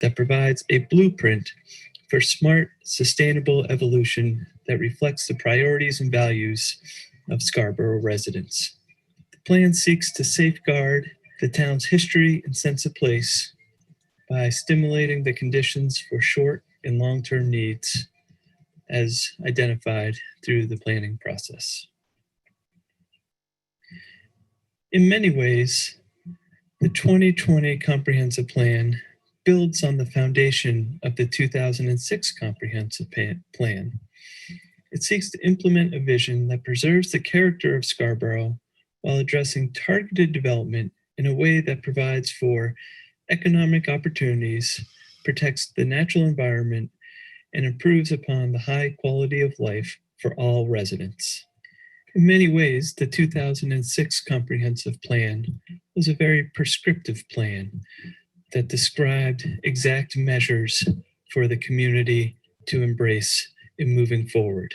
that provides a blueprint for smart, sustainable evolution that reflects the priorities and values of Scarborough residents. The plan seeks to safeguard the town's history and sense of place by stimulating the conditions for short and long-term needs as identified through the planning process. In many ways, the 2020 Comprehensive Plan builds on the foundation of the 2006 Comprehensive Plan. It seeks to implement a vision that preserves the character of Scarborough while addressing targeted development in a way that provides for economic opportunities, protects the natural environment, and improves upon the high quality of life for all residents. In many ways, the 2006 Comprehensive Plan was a very prescriptive plan that described exact measures for the community to embrace in moving forward.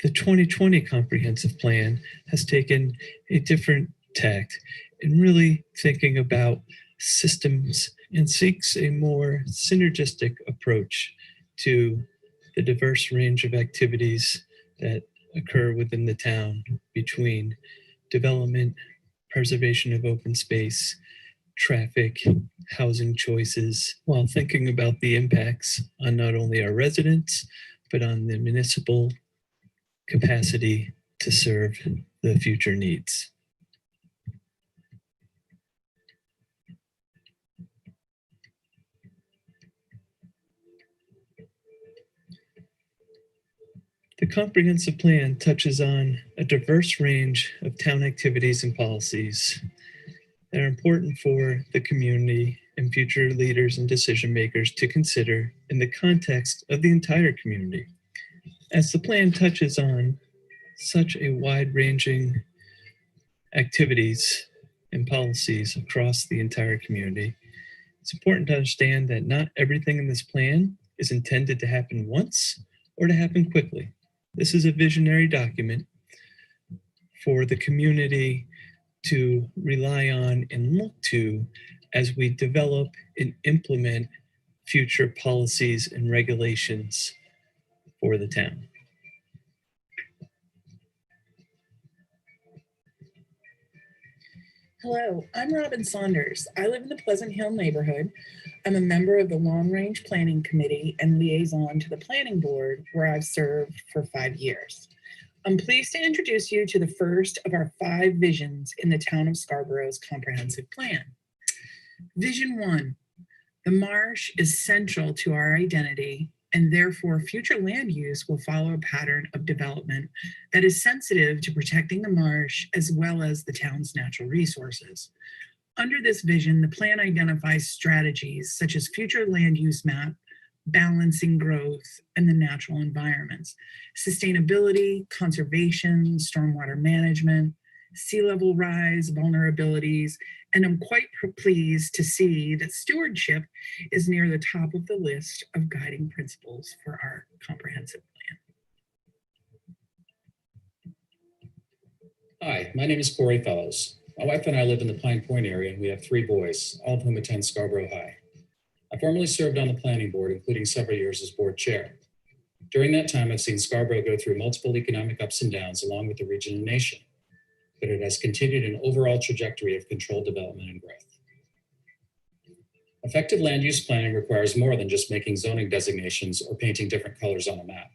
The 2020 Comprehensive Plan has taken a different tact in really thinking about systems and seeks a more synergistic approach to the diverse range of activities that occur within the town between development, preservation of open space, traffic, housing choices, while thinking about the impacts on not only our residents, but on the municipal capacity to serve the future needs. The comprehensive plan touches on a diverse range of town activities and policies that are important for the community and future leaders and decision makers to consider in the context of the entire community. As the plan touches on such a wide-ranging activities and policies across the entire community, it's important to understand that not everything in this plan is intended to happen once or to happen quickly. This is a visionary document for the community to rely on and look to as we develop and implement future policies and regulations for the town. Hello, I'm Robin Saunders. I live in the Pleasant Hill neighborhood. I'm a member of the Long Range Planning Committee and liaison to the Planning Board, where I've served for 5 years. I'm pleased to introduce you to the first of our 5 visions in the town of Scarborough's comprehensive plan. Vision 1, the marsh is central to our identity, and therefore future land use will follow a pattern of development that is sensitive to protecting the marsh as well as the town's natural resources. Under this vision, the plan identifies strategies such as future land use map, balancing growth, and the natural environments, sustainability, conservation, stormwater management, sea level rise, vulnerabilities, and I'm quite pleased to see that stewardship is near the top of the list of guiding principles for our comprehensive plan. Hi, my name is Corey Fellows. My wife and I live in the Pine Point area, and we have 3 boys, all of whom attend Scarborough High. I formerly served on the planning board, including several years as board chair. During that time, I've seen Scarborough go through multiple economic ups and downs along with the region and nation, but it has continued an overall trajectory of controlled development and growth. Effective land use planning requires more than just making zoning designations or painting different colors on a map.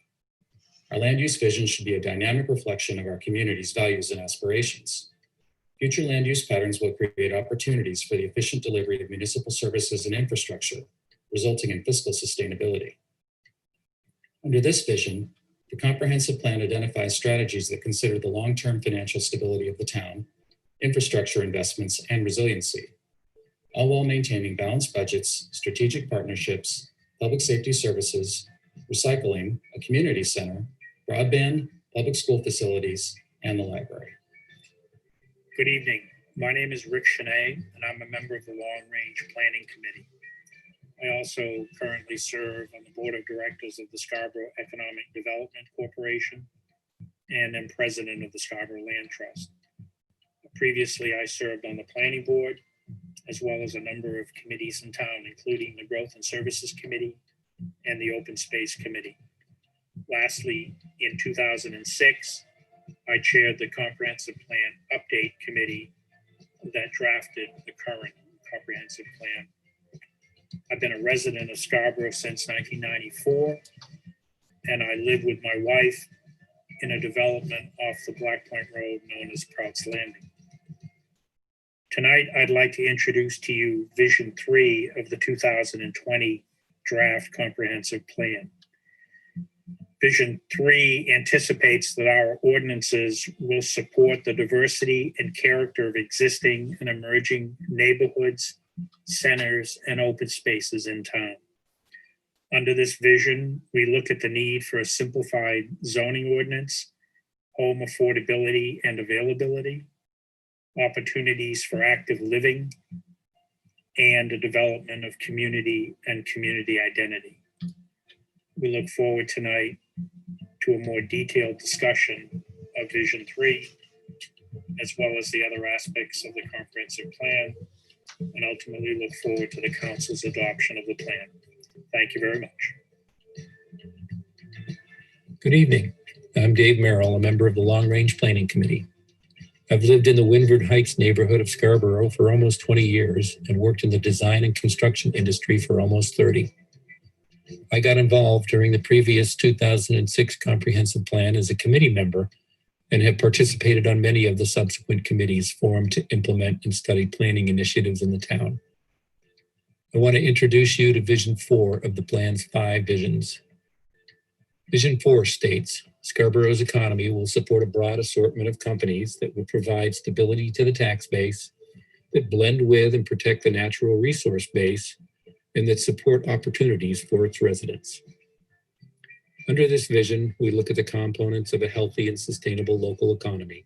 Our land use vision should be a dynamic reflection of our community's values and aspirations. Future land use patterns will create opportunities for the efficient delivery of municipal services and infrastructure, resulting in fiscal sustainability. Under this vision, the comprehensive plan identifies strategies that consider the long-term financial stability of the town, infrastructure investments, and resiliency, all while maintaining balanced budgets, strategic partnerships, public safety services, recycling, a community center, broadband, public school facilities, and the library. Good evening. My name is Rick Cheney, and I'm a member of the Long Range Planning Committee. I also currently serve on the board of directors of the Scarborough Economic Development Corporation and am president of the Scarborough Land Trust. Previously, I served on the planning board as well as a number of committees in town, including the Growth and Services Committee and the Open Space Committee. Lastly, in 2006, I chaired the Comprehensive Plan Update Committee that drafted the current comprehensive plan. I've been a resident of Scarborough since 1994, and I live with my wife in a development off the Black Point Road known as Prout's Landing. Tonight, I'd like to introduce to you Vision 3 of the 2020 Draft Comprehensive Plan. Vision 3 anticipates that our ordinances will support the diversity and character of existing and emerging neighborhoods, centers, and open spaces in town. Under this vision, we look at the need for a simplified zoning ordinance, home affordability and availability, opportunities for active living, and the development of community and community identity. We look forward tonight to a more detailed discussion of Vision 3, as well as the other aspects of the comprehensive plan, and ultimately look forward to the council's adoption of the plan. Thank you very much. Good evening. I'm Dave Merrill, a member of the Long Range Planning Committee. I've lived in the Windward Heights neighborhood of Scarborough for almost 20 years and worked in the design and construction industry for almost 30. I got involved during the previous 2006 comprehensive plan as a committee member and have participated on many of the subsequent committees formed to implement and study planning initiatives in the town. I want to introduce you to Vision 4 of the plan's 5 visions. Vision 4 states, Scarborough's economy will support a broad assortment of companies that will provide stability to the tax base, that blend with and protect the natural resource base, and that support opportunities for its residents. Under this vision, we look at the components of a healthy and sustainable local economy,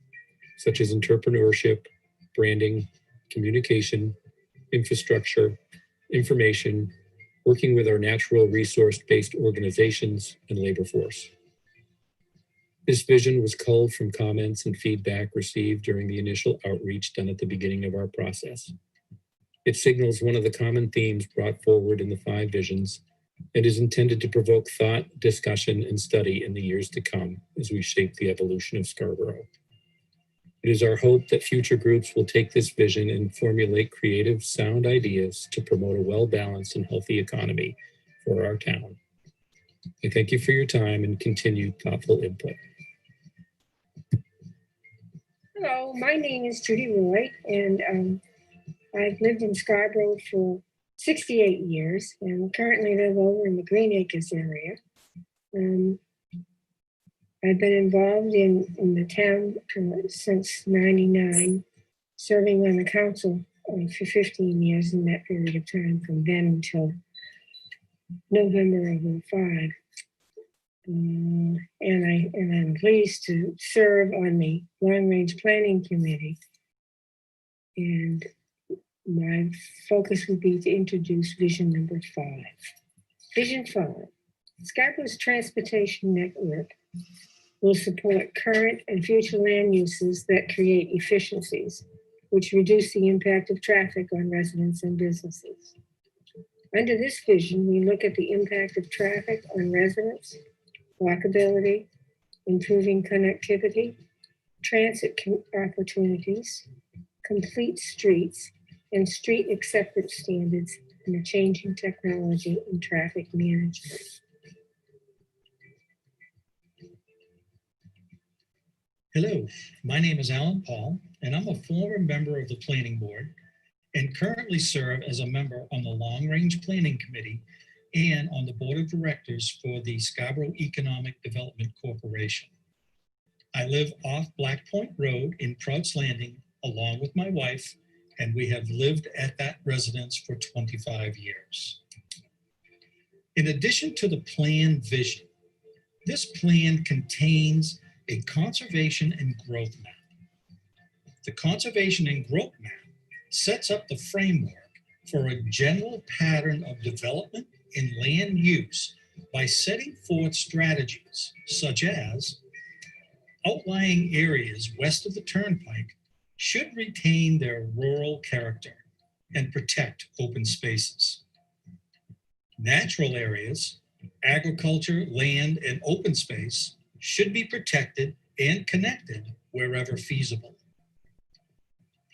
such as entrepreneurship, branding, communication, infrastructure, information, working with our natural resource-based organizations and labor force. This vision was culled from comments and feedback received during the initial outreach done at the beginning of our process. It signals one of the common themes brought forward in the 5 visions and is intended to provoke thought, discussion, and study in the years to come as we shape the evolution of Scarborough. It is our hope that future groups will take this vision and formulate creative, sound ideas to promote a well-balanced and healthy economy for our town. I thank you for your time and continued thoughtful input. Hello, my name is Judy Roy, and I've lived in Scarborough for 68 years and currently live over in the Green Acres area. I've been involved in the town since '99, serving on the council for 15 years in that period of time, from then until November of '05. And I'm pleased to serve on the Long Range Planning Committee. And my focus would be to introduce vision number 5. Vision 5, Scarborough's transportation network will support current and future land uses that create efficiencies, which reduce the impact of traffic on residents and businesses. Under this vision, we look at the impact of traffic on residents, walkability, improving connectivity, transit opportunities, complete streets, and street acceptance standards, and the changing technology in traffic management. Hello, my name is Alan Paul, and I'm a former member of the Planning Board and currently serve as a member on the Long Range Planning Committee and on the Board of Directors for the Scarborough Economic Development Corporation. I live off Black Point Road in Prout's Landing along with my wife, and we have lived at that residence for 25 years. In addition to the plan vision, this plan contains a conservation and growth map. The conservation and growth map sets up the framework for a general pattern of development in land use by setting forth strategies such as outlying areas west of the turnpike should retain their rural character, and protect open spaces. Natural areas, agriculture, land, and open space should be protected and connected wherever feasible.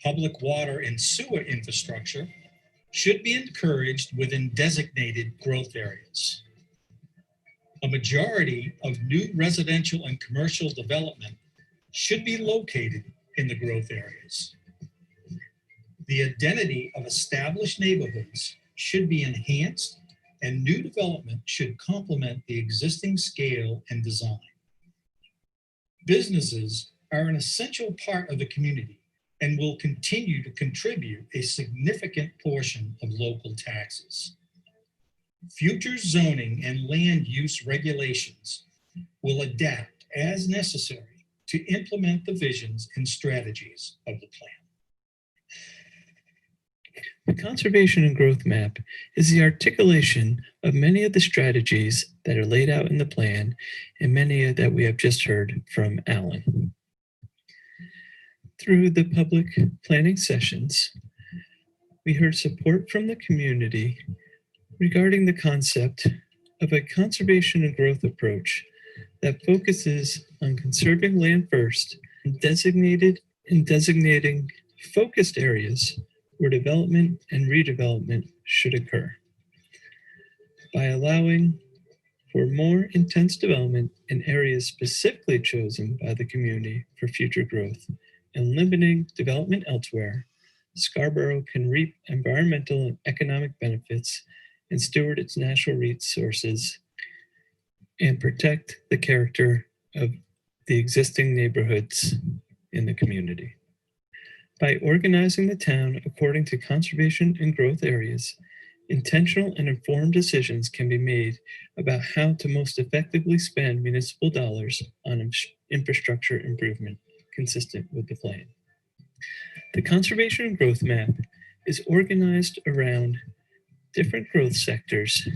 Public water and sewer infrastructure should be encouraged within designated growth areas. A majority of new residential and commercial development should be located in the growth areas. The identity of established neighborhoods should be enhanced, and new development should complement the existing scale and design. Businesses are an essential part of the community and will continue to contribute a significant portion of local taxes. Future zoning and land use regulations will adapt as necessary to implement the visions and strategies of the plan. The Conservation and Growth Map is the articulation of many of the strategies that are laid out in the plan and many that we have just heard from Alan. Through the public planning sessions, we heard support from the community regarding the concept of a conservation and growth approach that focuses on conserving land first and designating focused areas where development and redevelopment should occur. By allowing for more intense development in areas specifically chosen by the community for future growth and limiting development elsewhere, Scarborough can reap environmental and economic benefits and steward its natural resources and protect the character of the existing neighborhoods in the community. By organizing the town according to conservation and growth areas, intentional and informed decisions can be made about how to most effectively spend municipal dollars on infrastructure improvement consistent with the plan. The Conservation and Growth Map is organized around different growth sectors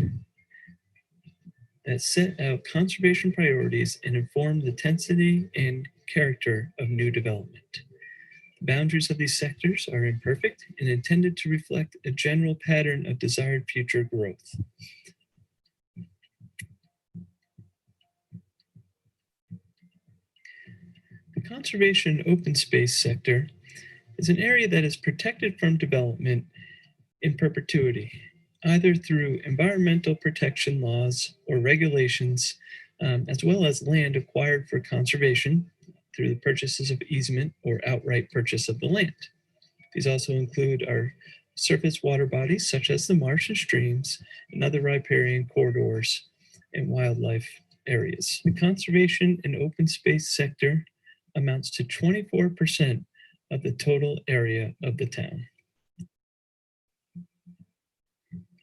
that set out conservation priorities and inform the intensity and character of new development. The boundaries of these sectors are imperfect and intended to reflect a general pattern of desired future growth. The conservation open space sector is an area that is protected from development in perpetuity, either through environmental protection laws or regulations, as well as land acquired for conservation through the purchases of easement or outright purchase of the land. These also include our surface water bodies, such as the marsh and streams, and other riparian corridors and wildlife areas. The conservation and open space sector amounts to 24% of the total area of the town.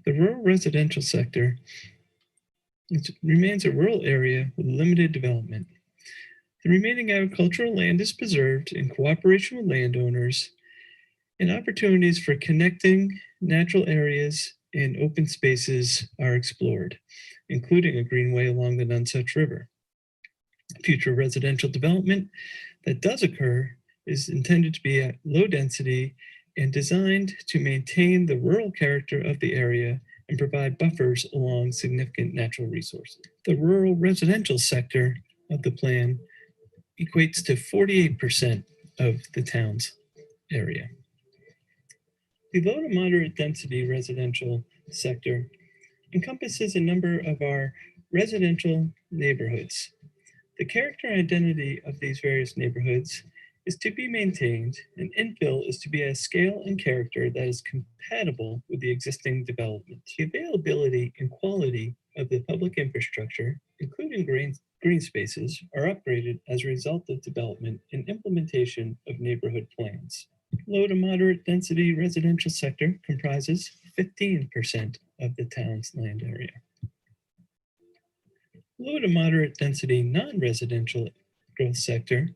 The rural residential sector remains a rural area with limited development. The remaining agricultural land is preserved in cooperation with landowners, and opportunities for connecting natural areas and open spaces are explored, including a greenway along the Nonsuch River. Future residential development that does occur is intended to be at low density and designed to maintain the rural character of the area and provide buffers along significant natural resources. The rural residential sector of the plan equates to 48% of the town's area. The low to moderate density residential sector encompasses a number of our residential neighborhoods. The character and identity of these various neighborhoods is to be maintained, and infill is to be a scale and character that is compatible with the existing development. The availability and quality of the public infrastructure, including green spaces, are upgraded as a result of development and implementation of neighborhood plans. Low to moderate density residential sector comprises 15% of the town's land area. Low to moderate density non-residential growth sector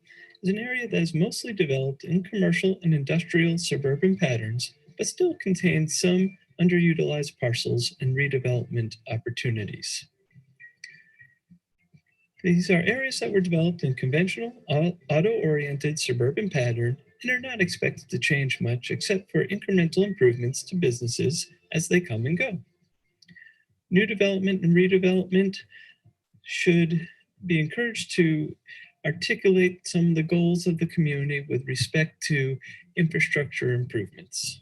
is an area that is mostly developed in commercial and industrial suburban patterns, but still contains some underutilized parcels and redevelopment opportunities. These are areas that were developed in conventional, auto-oriented suburban pattern and are not expected to change much except for incremental improvements to businesses as they come and go. New development and redevelopment should be encouraged to articulate some of the goals of the community with respect to infrastructure improvements.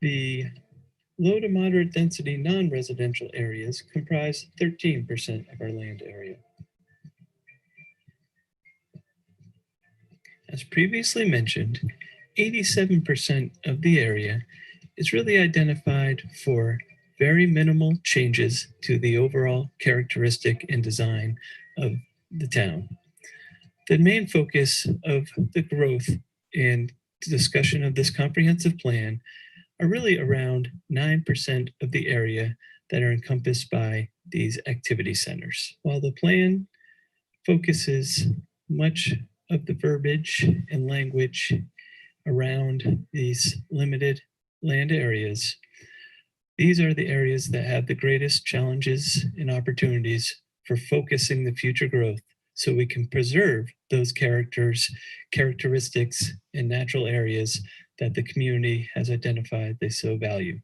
The low to moderate density non-residential areas comprise 13% of our land area. As previously mentioned, 87% of the area is really identified for very minimal changes to the overall characteristic and design of the town. The main focus of the growth and discussion of this comprehensive plan are really around 9% of the area that are encompassed by these activity centers. While the plan focuses much of the verbiage and language around these limited land areas, these are the areas that have the greatest challenges and opportunities for focusing the future growth so we can preserve those characteristics, and natural areas that the community has identified they so value.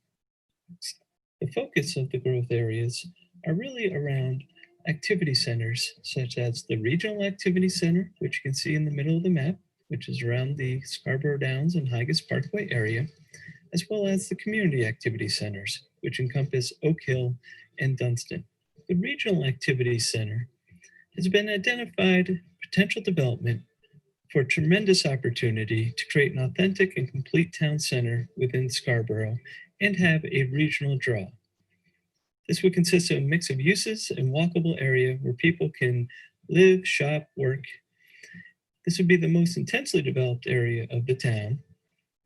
The focus of the growth areas are really around activity centers, such as the Regional Activity Center, which you can see in the middle of the map, which is around the Scarborough Downs and Higas Parkway area, as well as the community activity centers, which encompass Oak Hill and Dunstan. The Regional Activity Center has been identified potential development for tremendous opportunity to create an authentic and complete town center within Scarborough and have a regional draw. This would consist of a mix of uses and walkable area where people can live, shop, work. This would be the most intensely developed area of the town.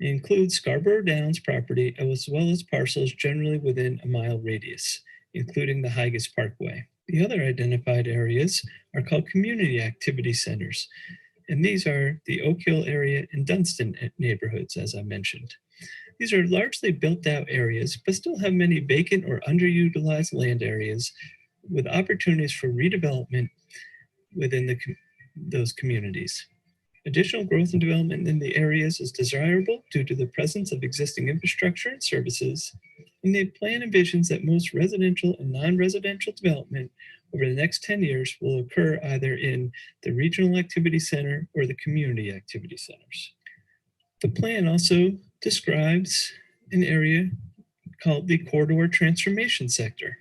It includes Scarborough Downs property as well as parcels generally within a mile radius, including the Higas Parkway. The other identified areas are called community activity centers, and these are the Oak Hill area and Dunstan neighborhoods, as I mentioned. These are largely built out areas, but still have many vacant or underutilized land areas with opportunities for redevelopment within those communities. Additional growth and development in the areas is desirable due to the presence of existing infrastructure and services, and the plan envisions that most residential and non-residential development over the next 10 years will occur either in the Regional Activity Center or the community activity centers. The plan also describes an area called the Corridor Transformation Sector.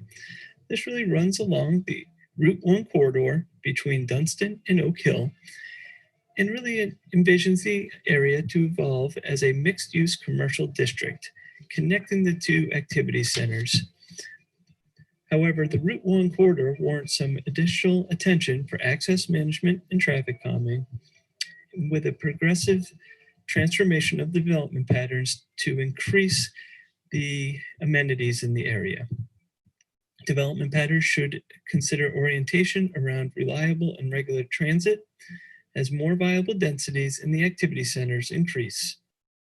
This really runs along the Route 1 corridor between Dunstan and Oak Hill, and really envisions the area to evolve as a mixed-use commercial district, connecting the two activity centers. However, the Route 1 corridor warrants some additional attention for access management and traffic calming, with a progressive transformation of the development patterns to increase the amenities in the area. Development patterns should consider orientation around reliable and regular transit, as more viable densities in the activity centers increase.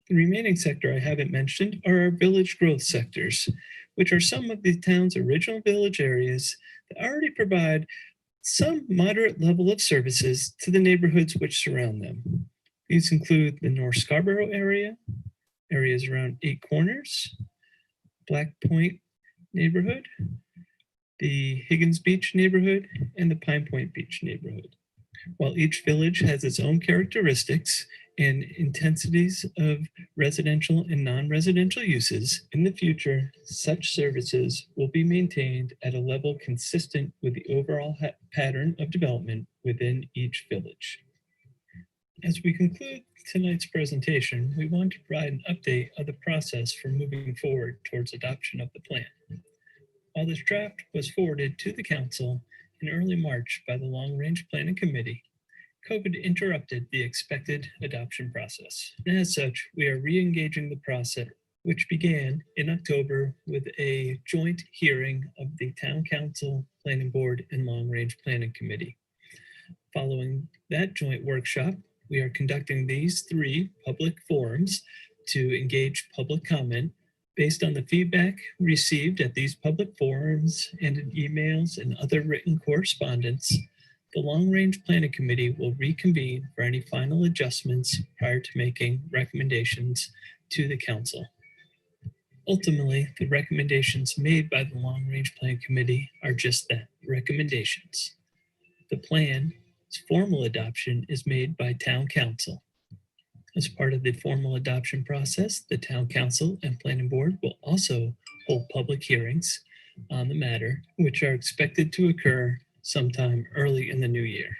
The remaining sector I haven't mentioned are our village growth sectors, which are some of the town's original village areas that already provide some moderate level of services to the neighborhoods which surround them. These include the North Scarborough area, areas around Eight Corners, Black Point neighborhood, the Higgins Beach neighborhood, and the Pine Point Beach neighborhood. While each village has its own characteristics and intensities of residential and non-residential uses, in the future, such services will be maintained at a level consistent with the overall pattern of development within each village. As we conclude tonight's presentation, we want to provide an update of the process for moving forward towards adoption of the plan. While this draft was forwarded to the council in early March by the Long Range Planning Committee, COVID interrupted the expected adoption process. And as such, we are re-engaging the process, which began in October with a joint hearing of the Town Council, Planning Board, and Long Range Planning Committee. Following that joint workshop, we are conducting these 3 public forums to engage public comment based on the feedback received at these public forums and in emails and other written correspondence. The Long Range Planning Committee will reconvene for any final adjustments prior to making recommendations to the council. Ultimately, the recommendations made by the Long Range Planning Committee are just that, recommendations. The plan's formal adoption is made by Town Council. As part of the formal adoption process, the Town Council and Planning Board will also hold public hearings on the matter, which are expected to occur sometime early in the new year.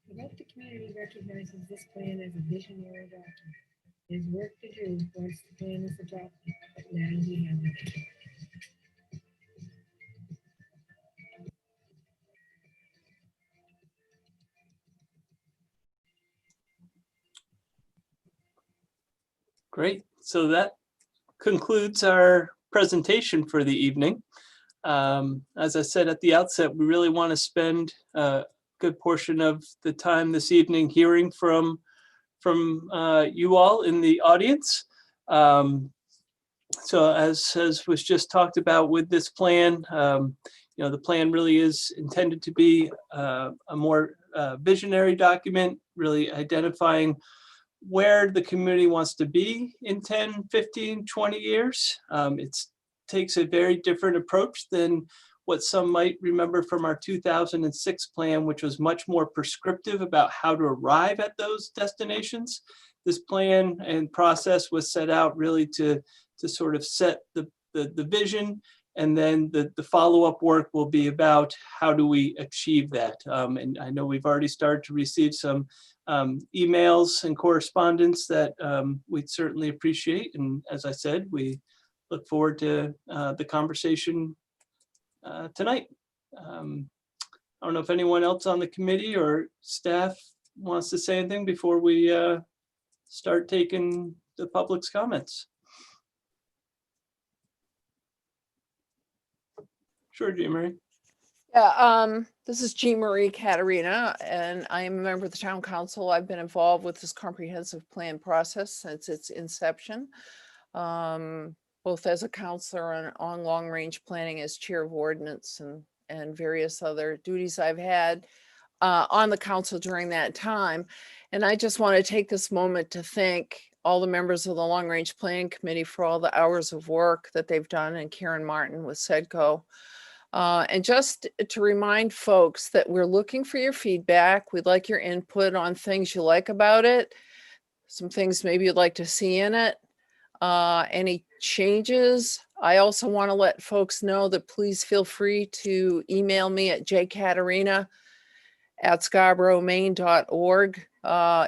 I hope the community recognizes this plan as a visionary document. There's work to do once the plan is adopted, but now we have a vision. Great. So that concludes our presentation for the evening. As I said at the outset, we really want to spend a good portion of the time this evening hearing from you all in the audience. So as was just talked about with this plan, the plan really is intended to be a more visionary document, really identifying where the community wants to be in 10, 15, 20 years. It takes a very different approach than what some might remember from our 2006 plan, which was much more prescriptive about how to arrive at those destinations. This plan and process was set out really to sort of set the vision, and then the follow-up work will be about how do we achieve that. And I know we've already started to receive some emails and correspondence that we'd certainly appreciate. And as I said, we look forward to the conversation tonight. I don't know if anyone else on the committee or staff wants to say anything before we start taking the public's comments. Sure, Jean Marie. Yeah, this is Jean Marie Katerina, and I am a member of the town council. I've been involved with this comprehensive plan process since its inception, both as a counselor and on long range planning as chair of ordinance and various other duties I've had on the council during that time. And I just want to take this moment to thank all the members of the long range planning committee for all the hours of work that they've done, and Karen Martin with SEDCO. And just to remind folks that we're looking for your feedback. We'd like your input on things you like about it, some things maybe you'd like to see in it, any changes. I also want to let folks know that please feel free to email me at jkaterina@scarboroughmaine.org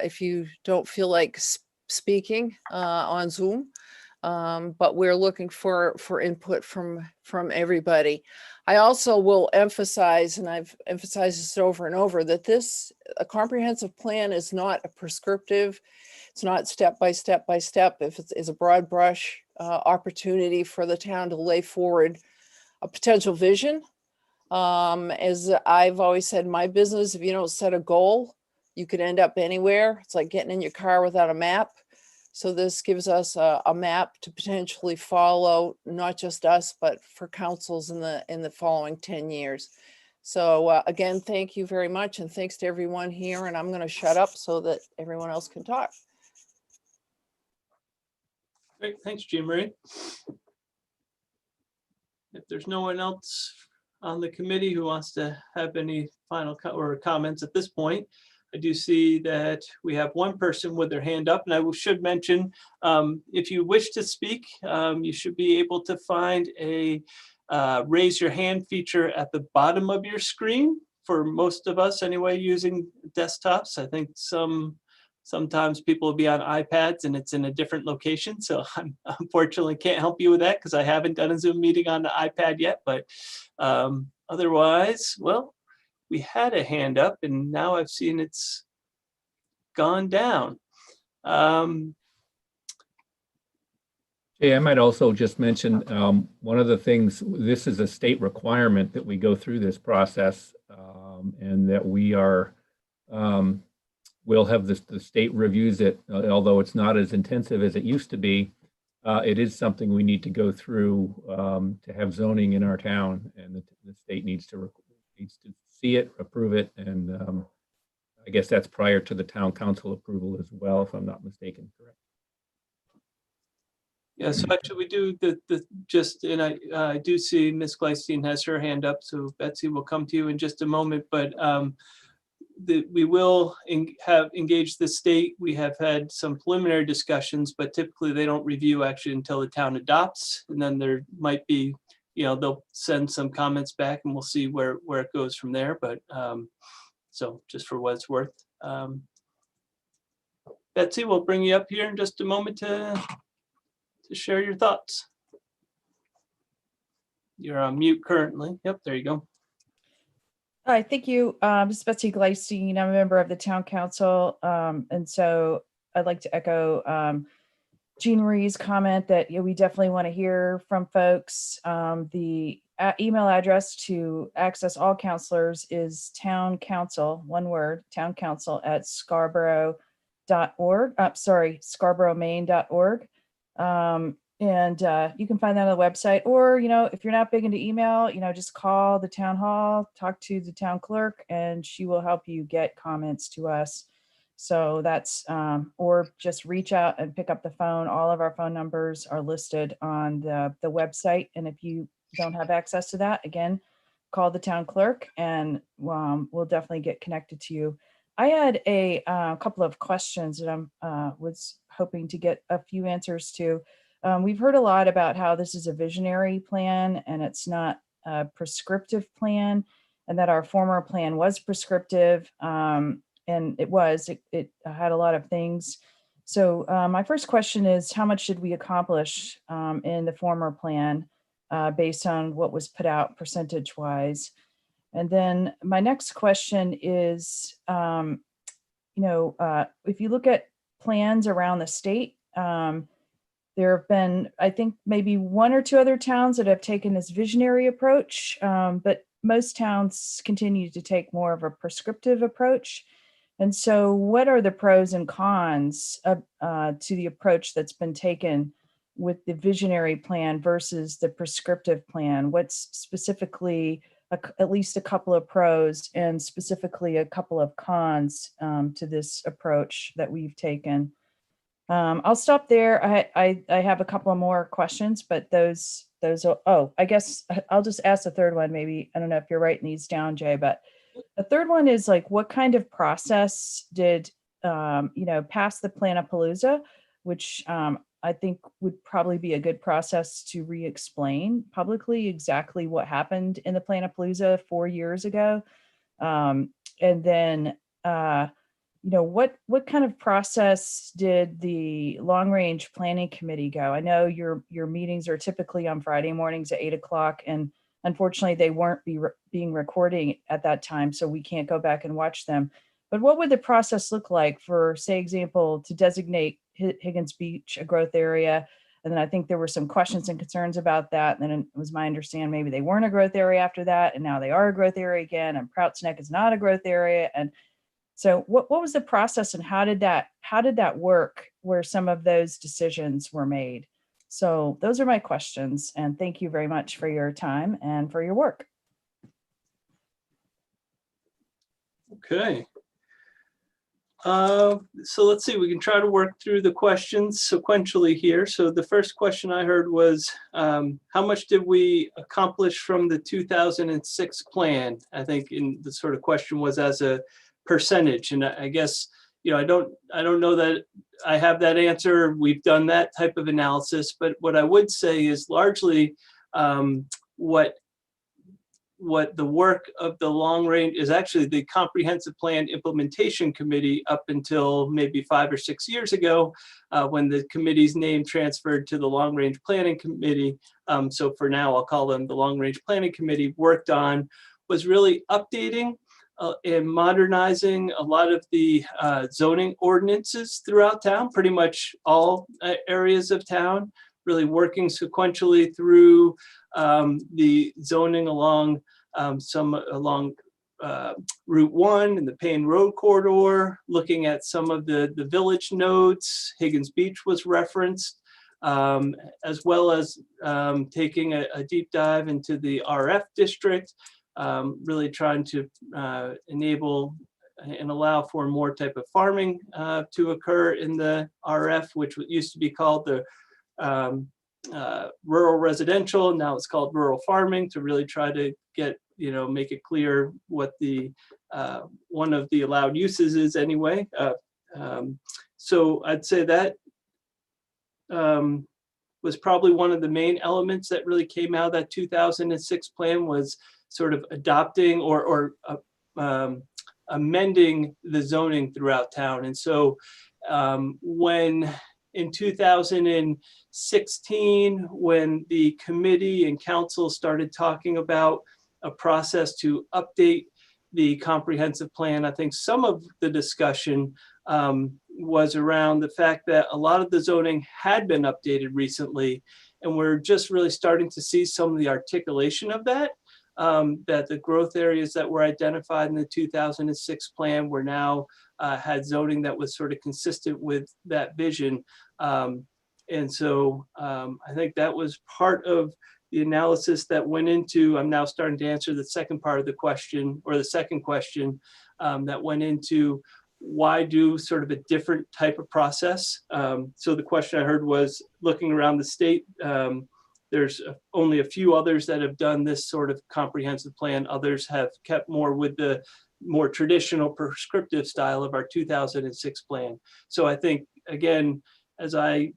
if you don't feel like speaking on Zoom. But we're looking for input from everybody. I also will emphasize, and I've emphasized this over and over, that a comprehensive plan is not a prescriptive, it's not step by step by step. If it's a broad brush opportunity for the town to lay forward a potential vision. As I've always said in my business, if you don't set a goal, you could end up anywhere. It's like getting in your car without a map. So this gives us a map to potentially follow, not just us, but for councils in the following 10 years. So again, thank you very much. And thanks to everyone here. And I'm going to shut up so that everyone else can talk. Great, thanks, Jean Marie. If there's no one else on the committee who wants to have any final comments at this point, I do see that we have one person with their hand up, and I should mention, if you wish to speak, you should be able to find a raise your hand feature at the bottom of your screen for most of us anyway, using desktops. I think sometimes people will be on iPads and it's in a different location. So I unfortunately can't help you with that because I haven't done a Zoom meeting on the iPad yet, but otherwise, well, we had a hand up and now I've seen it's gone down. Yeah, I might also just mention one of the things, this is a state requirement that we go through this process and that we are, we'll have the state reviews it, although it's not as intensive as it used to be. it is something we need to go through to have zoning in our town, and the state needs to see it, approve it, and I guess that's prior to the town council approval as well, if I'm not mistaken, correct? Yeah, so actually we do and I do see Ms. Gleistine has her hand up, so Betsy will come to you in just a moment, but we will have engaged the state. We have had some preliminary discussions, but typically they don't review actually until the town adopts, and then there might be, they'll send some comments back and we'll see where it goes from there, but so just for what it's worth. Betsy, we'll bring you up here in just a moment to share your thoughts. You're on mute currently. Yep, there you go. Hi, thank you. This is Betsy Gleistine. I'm a member of the town council. And so I'd like to echo Jean Marie's comment that we definitely want to hear from folks. The email address to access all counselors is towncouncil, one word, towncouncil@scarborough.org. Scarboroughmaine.org. And you can find that on the website, or, if you're not big into email, just call the town hall, talk to the town clerk, and she will help you get comments to us. So that's, or just reach out and pick up the phone. All of our phone numbers are listed on the website. And if you don't have access to that, again, call the town clerk and we'll definitely get connected to you. I had a couple of questions that I was hoping to get a few answers to. We've heard a lot about how this is a visionary plan and it's not a prescriptive plan, and that our former plan was prescriptive. And it had a lot of things. So my first question is, how much did we accomplish in the former plan based on what was put out percentage wise? And then my next question is, if you look at plans around the state, there have been, I think, maybe one or two other towns that have taken this visionary approach, but most towns continue to take more of a prescriptive approach. And so what are the pros and cons to the approach that's been taken with the visionary plan versus the prescriptive plan? What's specifically at least a couple of pros and specifically a couple of cons to this approach that we've taken? I'll stop there. I have a couple of more questions, but those are, I guess I'll just ask the third one. Maybe, I don't know if you're writing these down, Jay, but the third one is like, what kind of process did, pass the Planapalooza, which I think would probably be a good process to re-explain publicly exactly what happened in the Planapalooza 4 years ago. And then, what kind of process did the long range planning committee go? I know your meetings are typically on Friday mornings at 8 o'clock, and unfortunately they weren't being recording at that time, so we can't go back and watch them. But what would the process look like for, say, example, to designate Higgins Beach a growth area? And then I think there were some questions and concerns about that. And then it was my understanding maybe they weren't a growth area after that, and now they are a growth area again, and Prouts Neck is not a growth area. And so what was the process, and how did that work where some of those decisions were made? So those are my questions, and thank you very much for your time and for your work. Okay. So let's see, we can try to work through the questions sequentially here. So the first question I heard was, how much did we accomplish from the 2006 plan? I think in the sort of question was as a percentage. And I guess, I don't know that I have that answer. We've done that type of analysis, but what I would say is largely what the work of the long range is actually the comprehensive plan implementation committee up until maybe 5 or 6 years ago, when the committee's name transferred to the long range planning committee. So for now, I'll call them the long range planning committee, worked on was really updating and modernizing a lot of the zoning ordinances throughout town, pretty much all areas of town, really working sequentially through the zoning along Route 1 and the Payne Road corridor, looking at some of the village nodes. Higgins Beach was referenced. as well as taking a deep dive into the RF district, really trying to enable and allow for more type of farming to occur in the RF, which used to be called the rural residential. Now it's called rural farming, to really try to get, make it clear what the one of the allowed uses is anyway. So I'd say that was probably one of the main elements that really came out of that 2006 plan, was sort of adopting or amending the zoning throughout town. And so when in 2016, when the committee and council started talking about a process to update the comprehensive plan, I think some of the discussion was around the fact that a lot of the zoning had been updated recently, and we're just really starting to see some of the articulation of that, that the growth areas that were identified in the 2006 plan were now had zoning that was sort of consistent with that vision. And so I think that was part of the analysis that went into, I'm now starting to answer the second part of the question, or the second question that went into why do sort of a different type of process. So the question I heard was, looking around the state, there's only a few others that have done this sort of comprehensive plan. Others have kept more with the more traditional prescriptive style of our 2006 plan. So I think, again, as I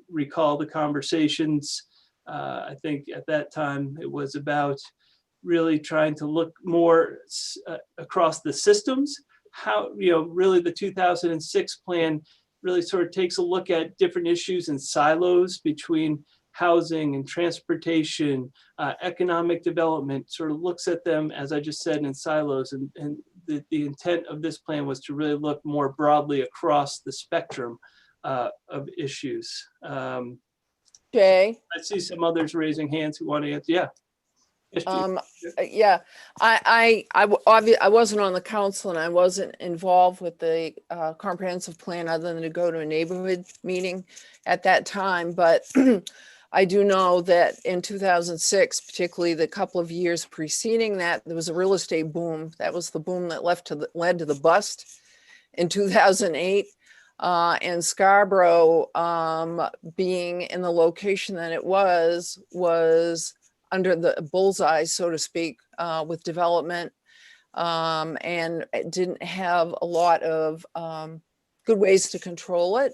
recall the conversations, I think at that time it was about really trying to look more across the systems. How, really the 2006 plan really sort of takes a look at different issues and silos between housing and transportation, economic development, sort of looks at them, as I just said, in silos. And the intent of this plan was to really look more broadly across the spectrum of issues. Jay? I see some others raising hands who want to answer. Yeah. Yes, Chief. Yeah, I wasn't on the council and I wasn't involved with the comprehensive plan other than to go to a neighborhood meeting at that time. But I do know that in 2006, particularly the couple of years preceding that, there was a real estate boom. That was the boom that led to the bust in 2008. And Scarborough, being in the location that it was under the bullseye, so to speak, with development, and it didn't have a lot of good ways to control it.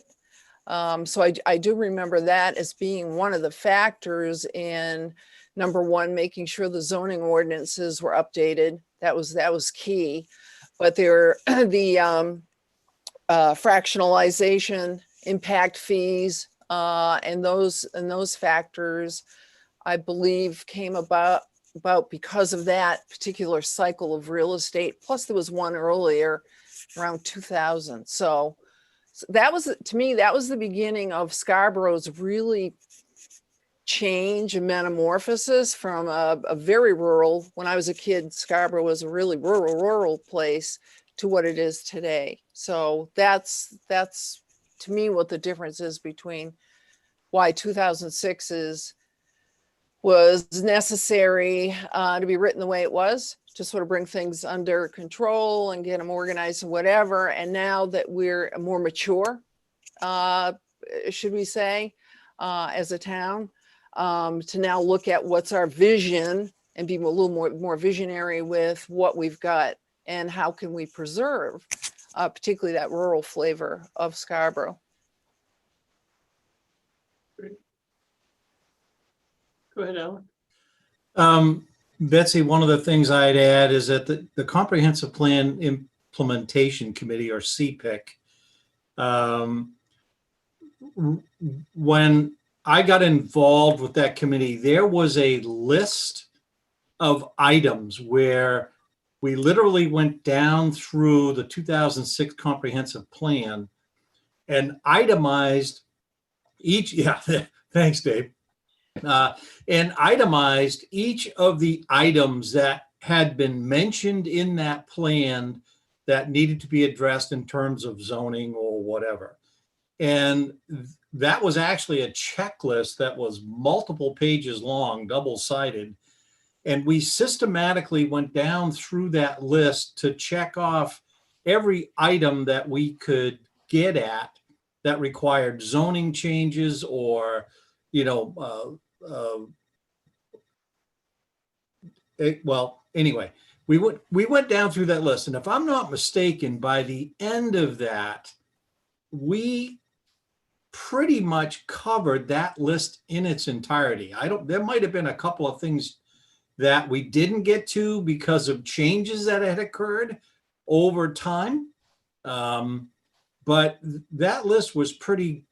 So I do remember that as being one of the factors in, number one, making sure the zoning ordinances were updated. That was key. But there, the fractionalization, impact fees, and those factors, I believe, came about because of that particular cycle of real estate. Plus there was one earlier around 2000. So that was, to me, that was the beginning of Scarborough's really change and metamorphosis from a very rural, when I was a kid, Scarborough was a really rural place, to what it is today. So that's to me what the difference is between why 2006 was necessary to be written the way it was, to sort of bring things under control and get them organized and whatever. And now that we're more mature, should we say, as a town, to now look at what's our vision and be a little more visionary with what we've got and how can we preserve, particularly that rural flavor of Scarborough. Great. Go ahead, Alan. Betsy, one of the things I'd add is that the Comprehensive Plan Implementation Committee, or CPIC, when I got involved with that committee, there was a list of items where we literally went down through the 2006 Comprehensive Plan and itemized each, thanks, Dave. And itemized each of the items that had been mentioned in that plan that needed to be addressed in terms of zoning or whatever. And that was actually a checklist that was multiple pages long, double-sided. And we systematically went down through that list to check off every item that we could get at that required zoning changes or, well, anyway, we went down through that list. And if I'm not mistaken, by the end of that, we pretty much covered that list in its entirety. There might have been a couple of things that we didn't get to because of changes that had occurred over time. But that list was pretty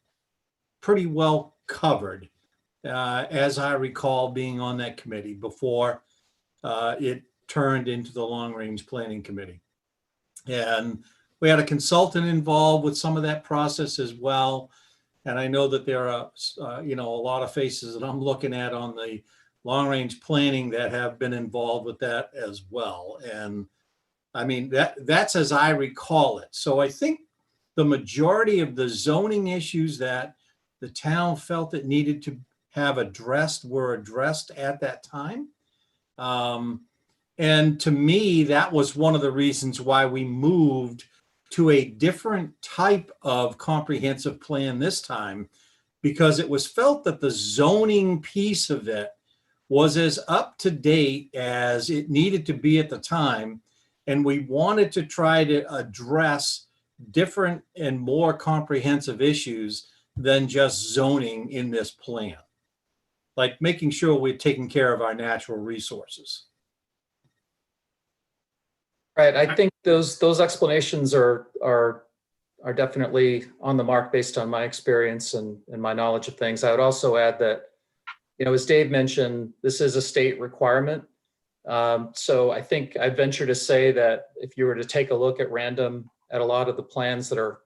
well covered, as I recall being on that committee before it turned into the Long Range Planning Committee. And we had a consultant involved with some of that process as well. And I know that there are, a lot of faces that I'm looking at on the long range planning that have been involved with that as well. And I mean, that's as I recall it. So I think the majority of the zoning issues that the town felt it needed to have addressed were addressed at that time. And to me, that was one of the reasons why we moved to a different type of comprehensive plan this time, because it was felt that the zoning piece of it was as up to date as it needed to be at the time. And we wanted to try to address different and more comprehensive issues than just zoning in this plan, like making sure we're taking care of our natural resources. Right. I think those explanations are definitely on the mark based on my experience and my knowledge of things. I would also add that, as Dave mentioned, this is a state requirement. So I think I'd venture to say that if you were to take a look at random at a lot of the plans that are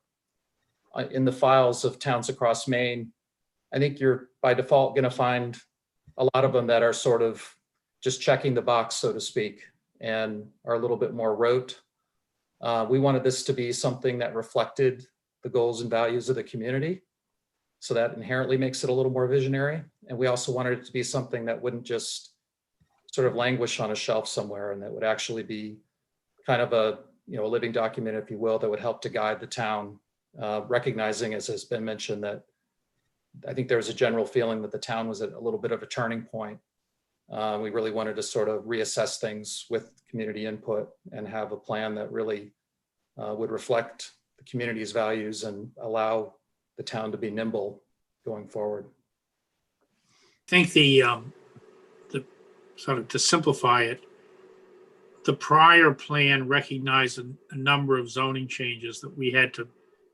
in the files of towns across Maine, I think you're by default going to find a lot of them that are sort of just checking the box, so to speak, and are a little bit more rote. We wanted this to be something that reflected the goals and values of the community. So that inherently makes it a little more visionary. And we also wanted it to be something that wouldn't just sort of languish on a shelf somewhere, and that would actually be kind of a living document, if you will, that would help to guide the town, recognizing, as has been mentioned, that I think there was a general feeling that the town was at a little bit of a turning point. We really wanted to sort of reassess things with community input and have a plan that really would reflect the community's values and allow the town to be nimble going forward. I think the sort of, to simplify it, the prior plan recognized a number of zoning changes that we had to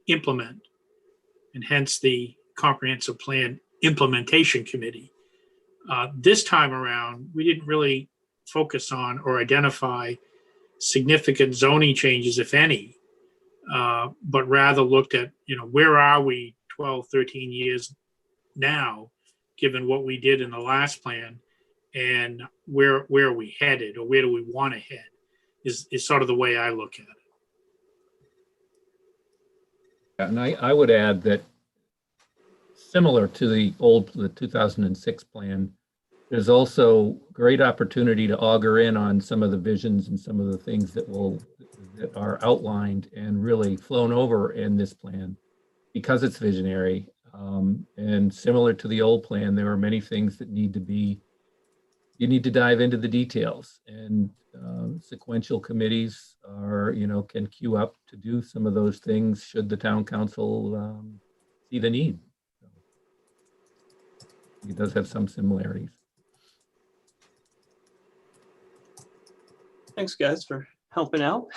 implement, and hence the comprehensive plan implementation committee. This time around, we didn't really focus on or identify significant zoning changes, if any, but rather looked at, where are we 12, 13 years now, given what we did in the last plan, and where are we headed, or where do we want to head, is sort of the way I look at it. And I would add that similar to the 2006 plan, there's also great opportunity to auger in on some of the visions and some of the things that are outlined and really flown over in this plan, because it's visionary. And similar to the old plan, there are many things that you need to dive into the details, and sequential committees can queue up to do some of those things should the town council see the need. It does have some similarities. Thanks, guys, for helping out.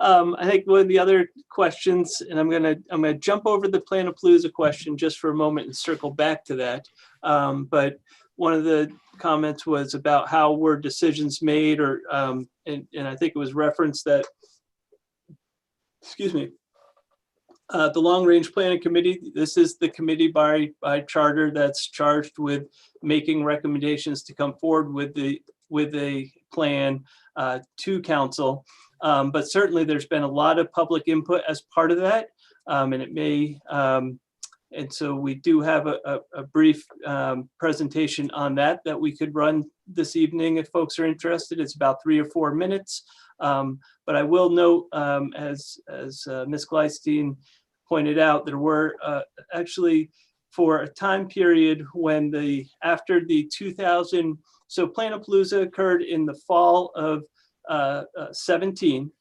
I think one of the other questions, and I'm gonna jump over the Planapalooza question just for a moment and circle back to that. But one of the comments was about how were decisions made, or and I think it was referenced that, excuse me, the Long Range Planning Committee, this is the committee by charter that's charged with making recommendations to come forward with a plan to council. But certainly there's been a lot of public input as part of that. and it may, and so we do have a brief presentation on that we could run this evening if folks are interested. It's about 3 or 4 minutes. But I will note, as Ms. Gleistein pointed out, there were actually for a time period when after the 2000, so Planapalooza occurred in the fall of 17.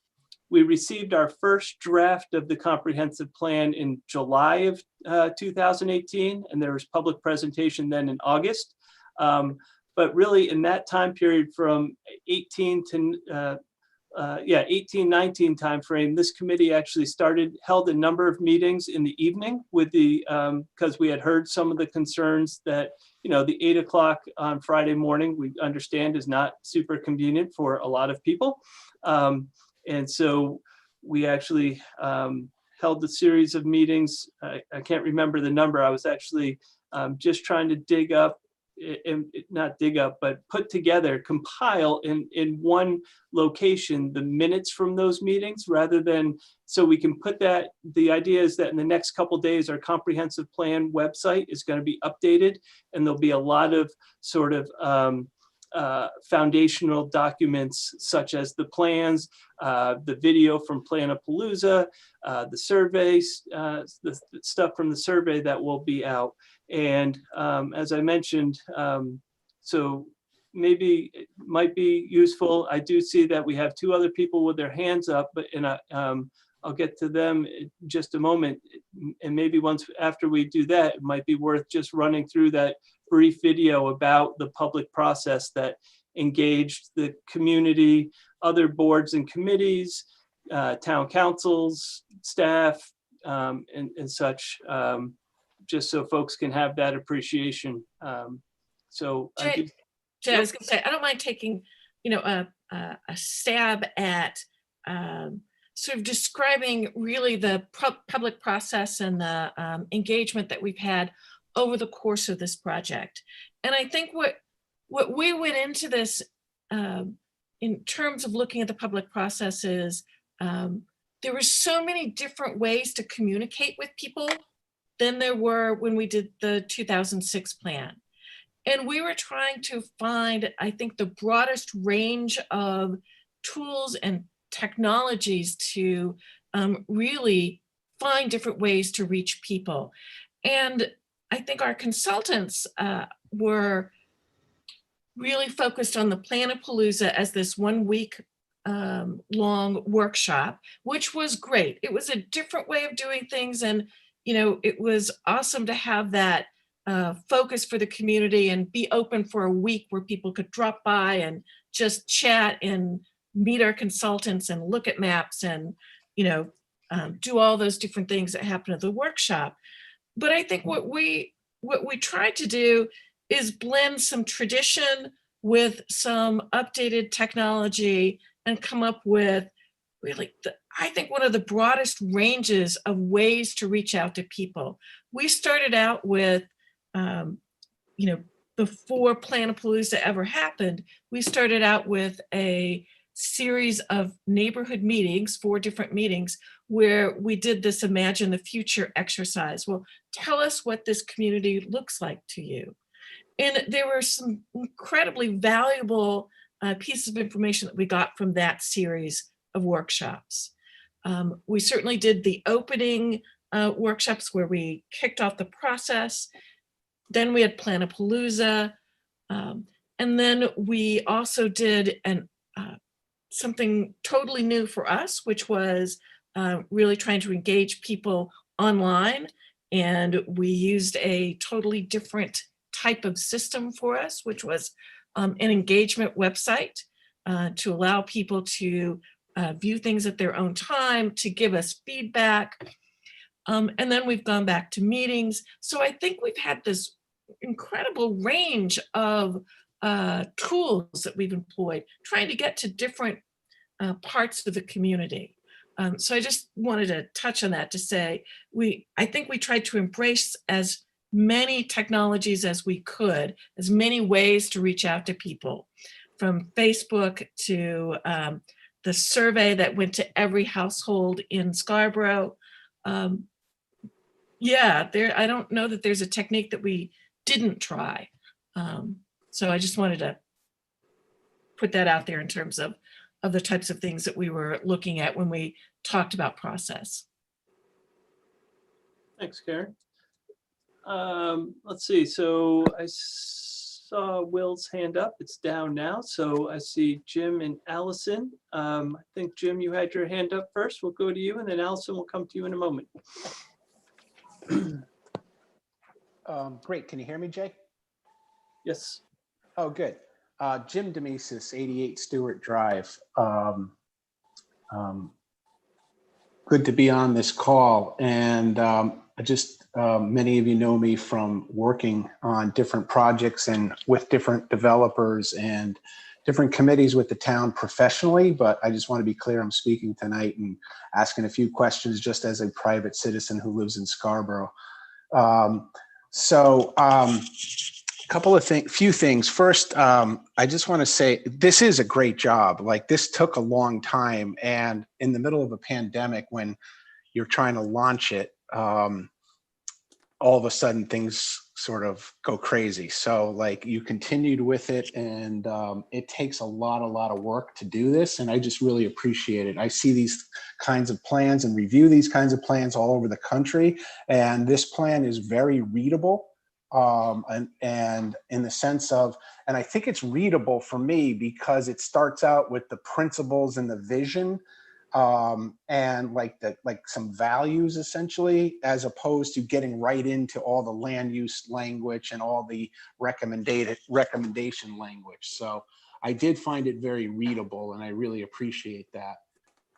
We received our first draft of the comprehensive plan in July of 2018, and there was public presentation then in August. But really in that time period from 18 to 18-19 timeframe, this committee actually held a number of meetings in the evening with because we had heard some of the concerns that, the 8 o'clock on Friday morning, we understand is not super convenient for a lot of people. And so we actually held a series of meetings. I can't remember the number. I was actually just trying to dig up, not dig up, but put together, compile in one location the minutes from those meetings, rather than, so we can put that, the idea is that in the next couple days, our comprehensive plan website is going to be updated, and there'll be a lot of sort of foundational documents such as the plans, the video from Planapalooza, the surveys, the stuff from the survey that will be out. And as I mentioned, so maybe it might be useful. I do see that we have 2 other people with their hands up, but I'll get to them in just a moment. And maybe once after we do that, it might be worth just running through that brief video about the public process that engaged the community, other boards and committees, town councils, staff, and such, just so folks can have that appreciation. So Jay, I was going to say, I don't mind taking, a stab at sort of describing really the public process and the engagement that we've had over the course of this project. And I think what we went into this in terms of looking at the public process is there were so many different ways to communicate with people than there were when we did the 2006 plan. And we were trying to find, I think, the broadest range of tools and technologies to really find different ways to reach people. And I think our consultants were really focused on the Planapalooza as this 1 week long workshop, which was great. It was a different way of doing things. And, it was awesome to have that focus for the community and be open for a week where people could drop by and just chat and meet our consultants and look at maps and, do all those different things that happen at the workshop. But I think what we tried to do is blend some tradition with some updated technology and come up with really, I think, one of the broadest ranges of ways to reach out to people. We started out with, before Planapalooza ever happened, we started out with a series of neighborhood meetings, 4 different meetings, where we did this Imagine the Future exercise. Well, tell us what this community looks like to you. And there were some incredibly valuable pieces of information that we got from that series of workshops. We certainly did the opening workshops where we kicked off the process. Then we had Planapalooza. And then we also did something totally new for us, which was really trying to engage people online. And we used a totally different type of system for us, which was an engagement website to allow people to view things at their own time, to give us feedback. And then we've gone back to meetings. So I think we've had this incredible range of tools that we've employed, trying to get to different parts of the community. So I just wanted to touch on that to say, I think we tried to embrace as many technologies as we could, as many ways to reach out to people, from Facebook to the survey that went to every household in Scarborough, Yeah, I don't know that there's a technique that we didn't try. So I just wanted to put that out there in terms of the types of things that we were looking at when we talked about process. Thanks, Karen. Let's see. So I saw Will's hand up. It's down now. So I see Jim and Allison. I think, Jim, you had your hand up first. We'll go to you, and then Allison will come to you in a moment. Great. Can you hear me, Jay? Yes. Oh, good. Jim Demesis, 88 Stewart Drive. Good to be on this call. And many of you know me from working on different projects and with different developers and different committees with the town professionally. But I just want to be clear, I'm speaking tonight and asking a few questions just as a private citizen who lives in Scarborough. Few things. First, I just want to say this is a great job. Like, this took a long time, and in the middle of a pandemic, when you're trying to launch it, all of a sudden things sort of go crazy. So like, you continued with it, and it takes a lot of work to do this, and I just really appreciate it. I see these kinds of plans and review these kinds of plans all over the country, and this plan is very readable. And in the sense of, and I think it's readable for me because it starts out with the principles and the vision, and like some values essentially, as opposed to getting right into all the land use language and all the recommendation language. So I did find it very readable, and I really appreciate that.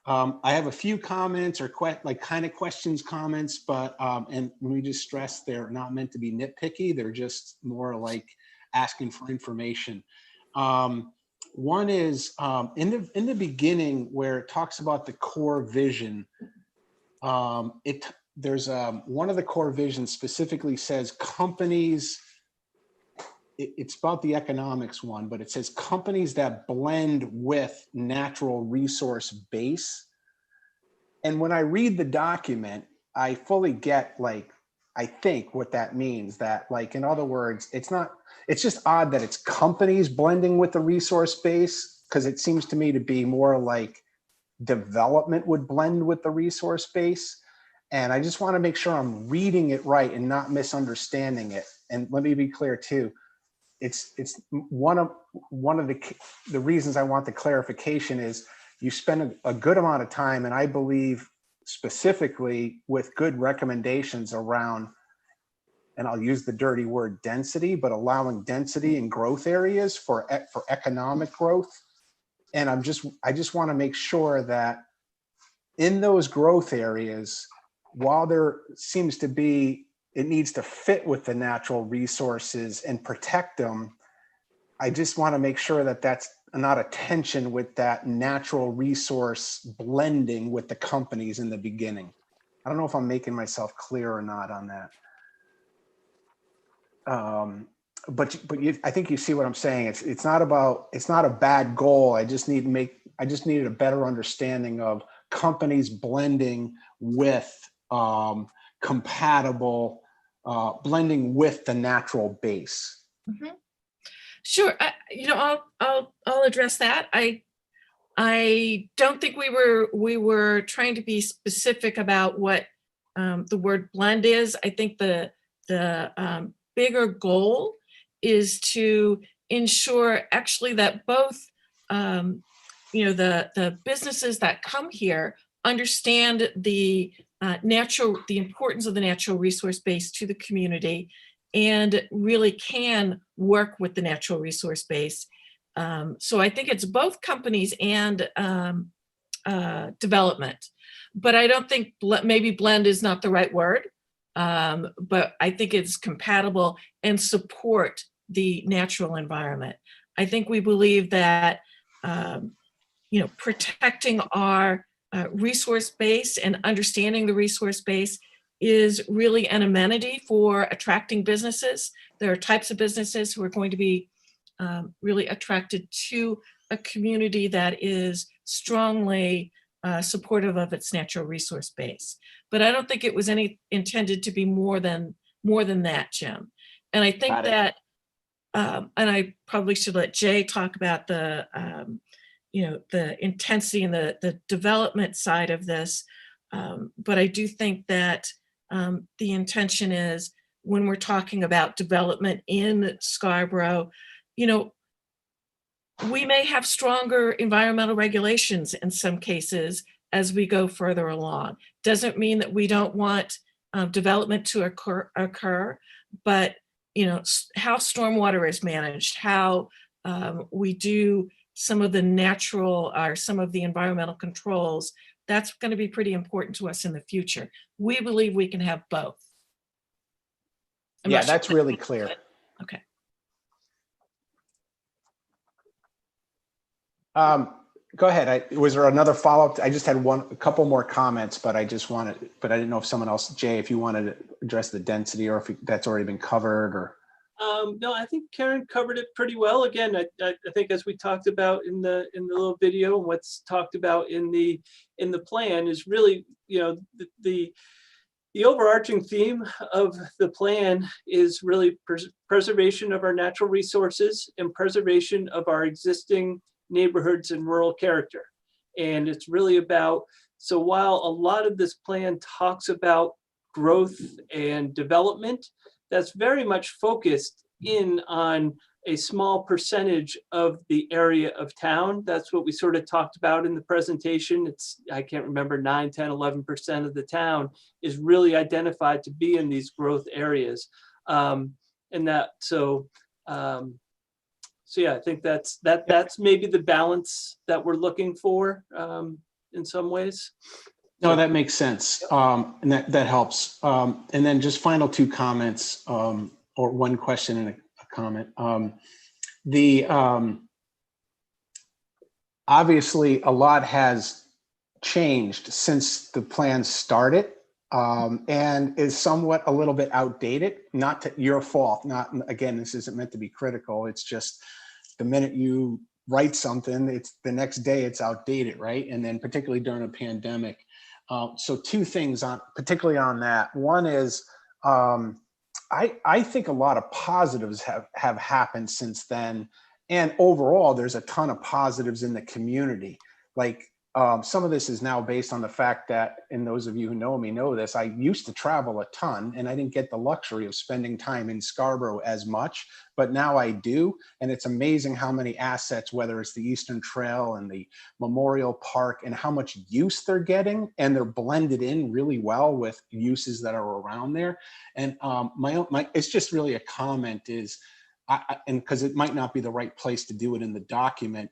I have a few comments or questions, comments, but and let me just stress, they're not meant to be nitpicky. They're just more like asking for information. One is in the beginning where it talks about the core vision. There's one of the core visions specifically says companies. It's about the economics one, but it says companies that blend with natural resource base. And when I read the document, I fully get, like, I think what that means, that, like, in other words, it's just odd that it's companies blending with the resource base, because it seems to me to be more like development would blend with the resource base. And I just want to make sure I'm reading it right and not misunderstanding it. And let me be clear too. It's one of the reasons I want the clarification is you spend a good amount of time, and I believe specifically with good recommendations around, and I'll use the dirty word density, but allowing density in growth areas for economic growth. And I just want to make sure that in those growth areas, while there seems to be, it needs to fit with the natural resources and protect them, I just want to make sure that that's not a tension with that natural resource blending with the companies in the beginning. I don't know if I'm making myself clear or not on that. But I think you see what I'm saying. It's not a bad goal. I just needed a better understanding of companies blending with compatible, blending with the natural base. Mm-hmm. Sure. I'll address that. I don't think we were trying to be specific about what the word blend is. I think the bigger goal is to ensure actually that both the businesses that come here understand the importance of the natural resource base to the community, and really can work with the natural resource base. So I think it's both companies and development, but I don't think maybe blend is not the right word, but I think it's compatible and support the natural environment. I think we believe that protecting our resource base and understanding the resource base is really an amenity for attracting businesses. There are types of businesses who are going to be really attracted to a community that is strongly supportive of its natural resource base. But I don't think it was intended to be more than that, Jim. And I think Got it. that, and I probably should let Jay talk about the intensity and the development side of this. But I do think that the intention is, when we're talking about development in Scarborough, we may have stronger environmental regulations in some cases as we go further along. Doesn't mean that we don't want development to occur, but how stormwater is managed, how we do some of the natural or some of the environmental controls, that's going to be pretty important to us in the future. We believe we can have both. I'm Yeah, not sure that's if really makes clear. sense. Okay. Go ahead. Was there another follow-up? I just had a couple more comments, but I didn't know if someone else, Jay, if you wanted to address the density or if that's already been covered or. No, I think Karen covered it pretty well. Again, I think as we talked about in the little video, and what's talked about in the plan is really, the overarching theme of the plan is really preservation of our natural resources and preservation of our existing neighborhoods and rural character. And it's really about, so while a lot of this plan talks about growth and development, that's very much focused in on a small percentage of the area of town. That's what we sort of talked about in the presentation. It's, I can't remember, 9, 10, 11% of the town is really identified to be in these growth areas. So yeah, I think that's maybe the balance that we're looking for in some ways. No, that makes sense. And that helps. And then just final two comments, or one question and a comment. Obviously a lot has changed since the plan started, and is somewhat a little bit outdated. Not to your fault. Not, again, this isn't meant to be critical. It's just the minute you write something, it's the next day it's outdated, right? And then particularly during a pandemic. So two things particularly on that. One is, I think a lot of positives have happened since then. And overall, there's a ton of positives in the community. Like some of this is now based on the fact that, and those of you who know me know this, I used to travel a ton and I didn't get the luxury of spending time in Scarborough as much, but now I do. And it's amazing how many assets, whether it's the Eastern Trail and the Memorial Park, and how much use they're getting, and they're blended in really well with uses that are around there. And it's just really a comment is, and because it might not be the right place to do it in the document,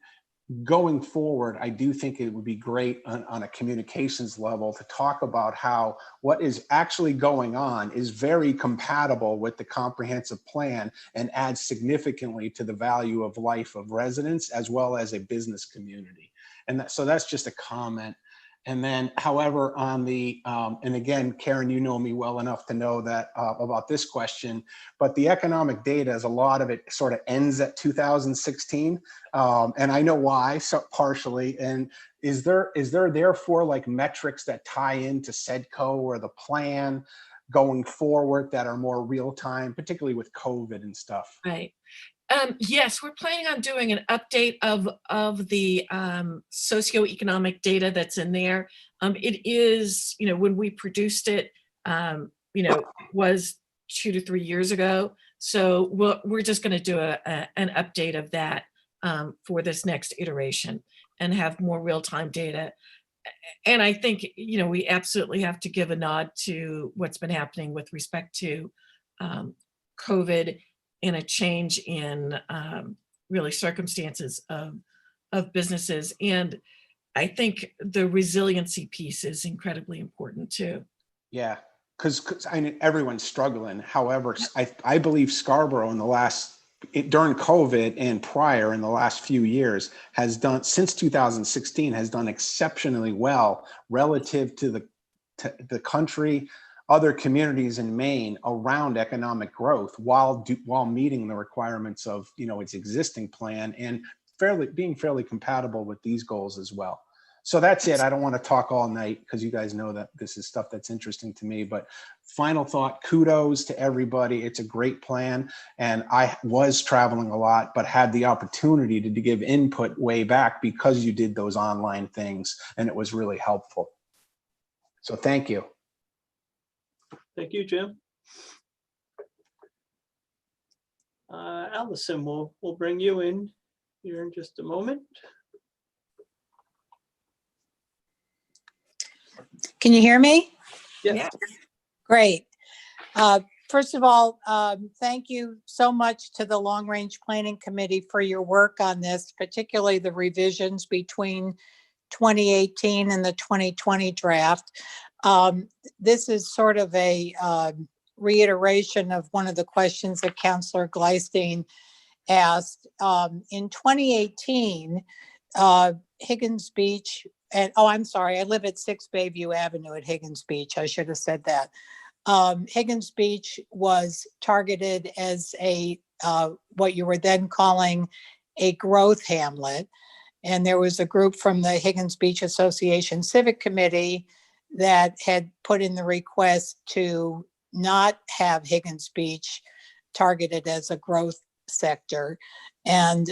going forward, I do think it would be great on a communications level to talk about how what is actually going on is very compatible with the comprehensive plan and adds significantly to the value of life of residents as well as a business community. And so that's just a comment. And then, however, on the, and again, Karen, you know me well enough to know that about this question, but the economic data, is a lot of it sort of ends at 2016. And I know why, so partially. And is there therefore like metrics that tie into SEDCO or the plan going forward that are more real time, particularly with COVID and stuff? Right. Yes, we're planning on doing an update of the socioeconomic data that's in there. It is, when we produced it, was 2 to 3 years ago. So we're just going to do an update of that for this next iteration and have more real-time data. And I think, we absolutely have to give a nod to what's been happening with respect to COVID and a change in really circumstances of businesses. And I think the resiliency piece is incredibly important too. Yeah, because I mean, everyone's struggling. However, I believe Scarborough during COVID and prior in the last few years has done, since 2016, has done exceptionally well relative to the country, other communities in Maine around economic growth while meeting the requirements of its existing plan and being fairly compatible with these goals as well. So that's it. I don't want to talk all night because you guys know that this is stuff that's interesting to me. But final thought, kudos to everybody. It's a great plan. And I was traveling a lot, but had the opportunity to give input way back because you did those online things. And it was really helpful. So thank you. Thank you, Jim. Allison, we'll bring you in here in just a moment. Can you hear me? Yes. Great. First of all, thank you so much to the Long Range Planning Committee for your work on this, particularly the revisions between 2018 and the 2020 draft. This is sort of a reiteration of one of the questions that Councillor Gleistein asked. In 2018, Higgins Beach, and I'm sorry, I live at 6 Bayview Avenue at Higgins Beach. I should have said that. Higgins Beach was targeted as a what you were then calling a growth hamlet. And there was a group from the Higgins Beach Association Civic Committee that had put in the request to not have Higgins Beach targeted as a growth sector, and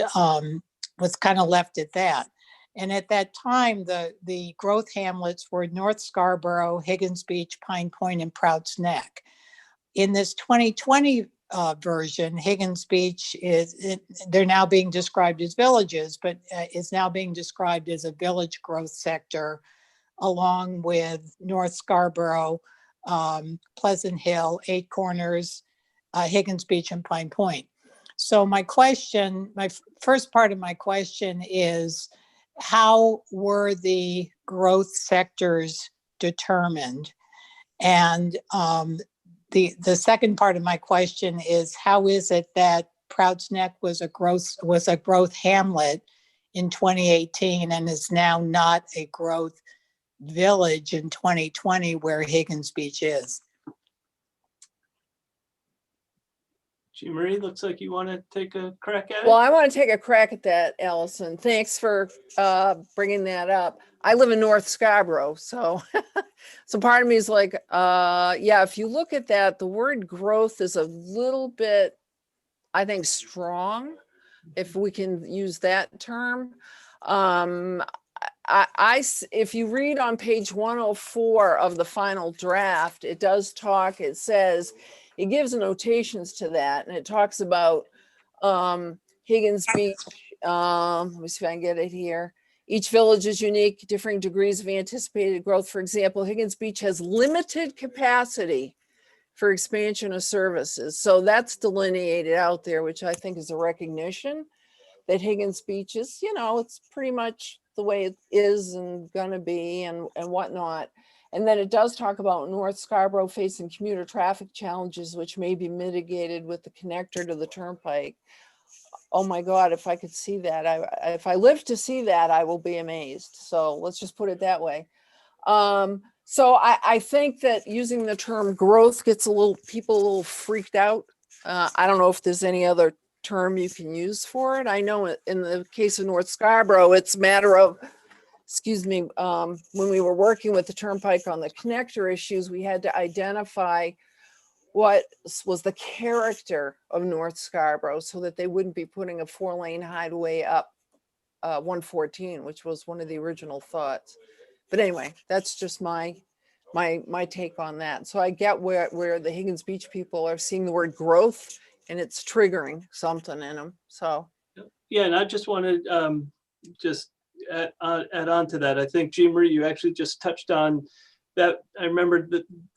was kind of left at that. And at that time, the growth hamlets were North Scarborough, Higgins Beach, Pine Point, and Prouts Neck. In this 2020 version, Higgins Beach they're now being described as villages, but is now being described as a village growth sector, along with North Scarborough, Pleasant Hill, Eight Corners, Higgins Beach, and Pine Point. So my first part of my question is, how were the growth sectors determined? And the second part of my question is, how is it that Prouts Neck was a growth hamlet in 2018 and is now not a growth village in 2020 where Higgins Beach is? Jean Marie, looks like you want to take a crack at it. Well, I want to take a crack at that, Allison. Thanks for bringing that up. I live in North Scarborough, so so part of me is like, yeah, if you look at that, the word growth is a little bit, I think, strong, if we can use that term. If you read on page 104 of the final draft, it does talk, it says, it gives notations to that, and it talks about Higgins Beach. Let me see if I can get it here. Each village is unique, differing degrees of anticipated growth. For example, Higgins Beach has limited capacity for expansion of services. So that's delineated out there, which I think is a recognition that Higgins Beach is, it's pretty much the way it is and gonna be and whatnot. And then it does talk about North Scarborough facing commuter traffic challenges, which may be mitigated with the connector to the turnpike. Oh my God, if I could see that, if I live to see that, I will be amazed. So let's just put it that way. So I think that using the term growth gets people a little freaked out. I don't know if there's any other term you can use for it. I know in the case of North Scarborough, it's a matter of, when we were working with the turnpike on the connector issues, we had to identify what was the character of North Scarborough so that they wouldn't be putting a 4-lane highway up 114, which was one of the original thoughts. But anyway, that's just my take on that. So I get where the Higgins Beach people are seeing the word growth and it's triggering something in them. So yeah, and I just want to just add on to that. I think, Jean Marie, you actually just touched on that. I remember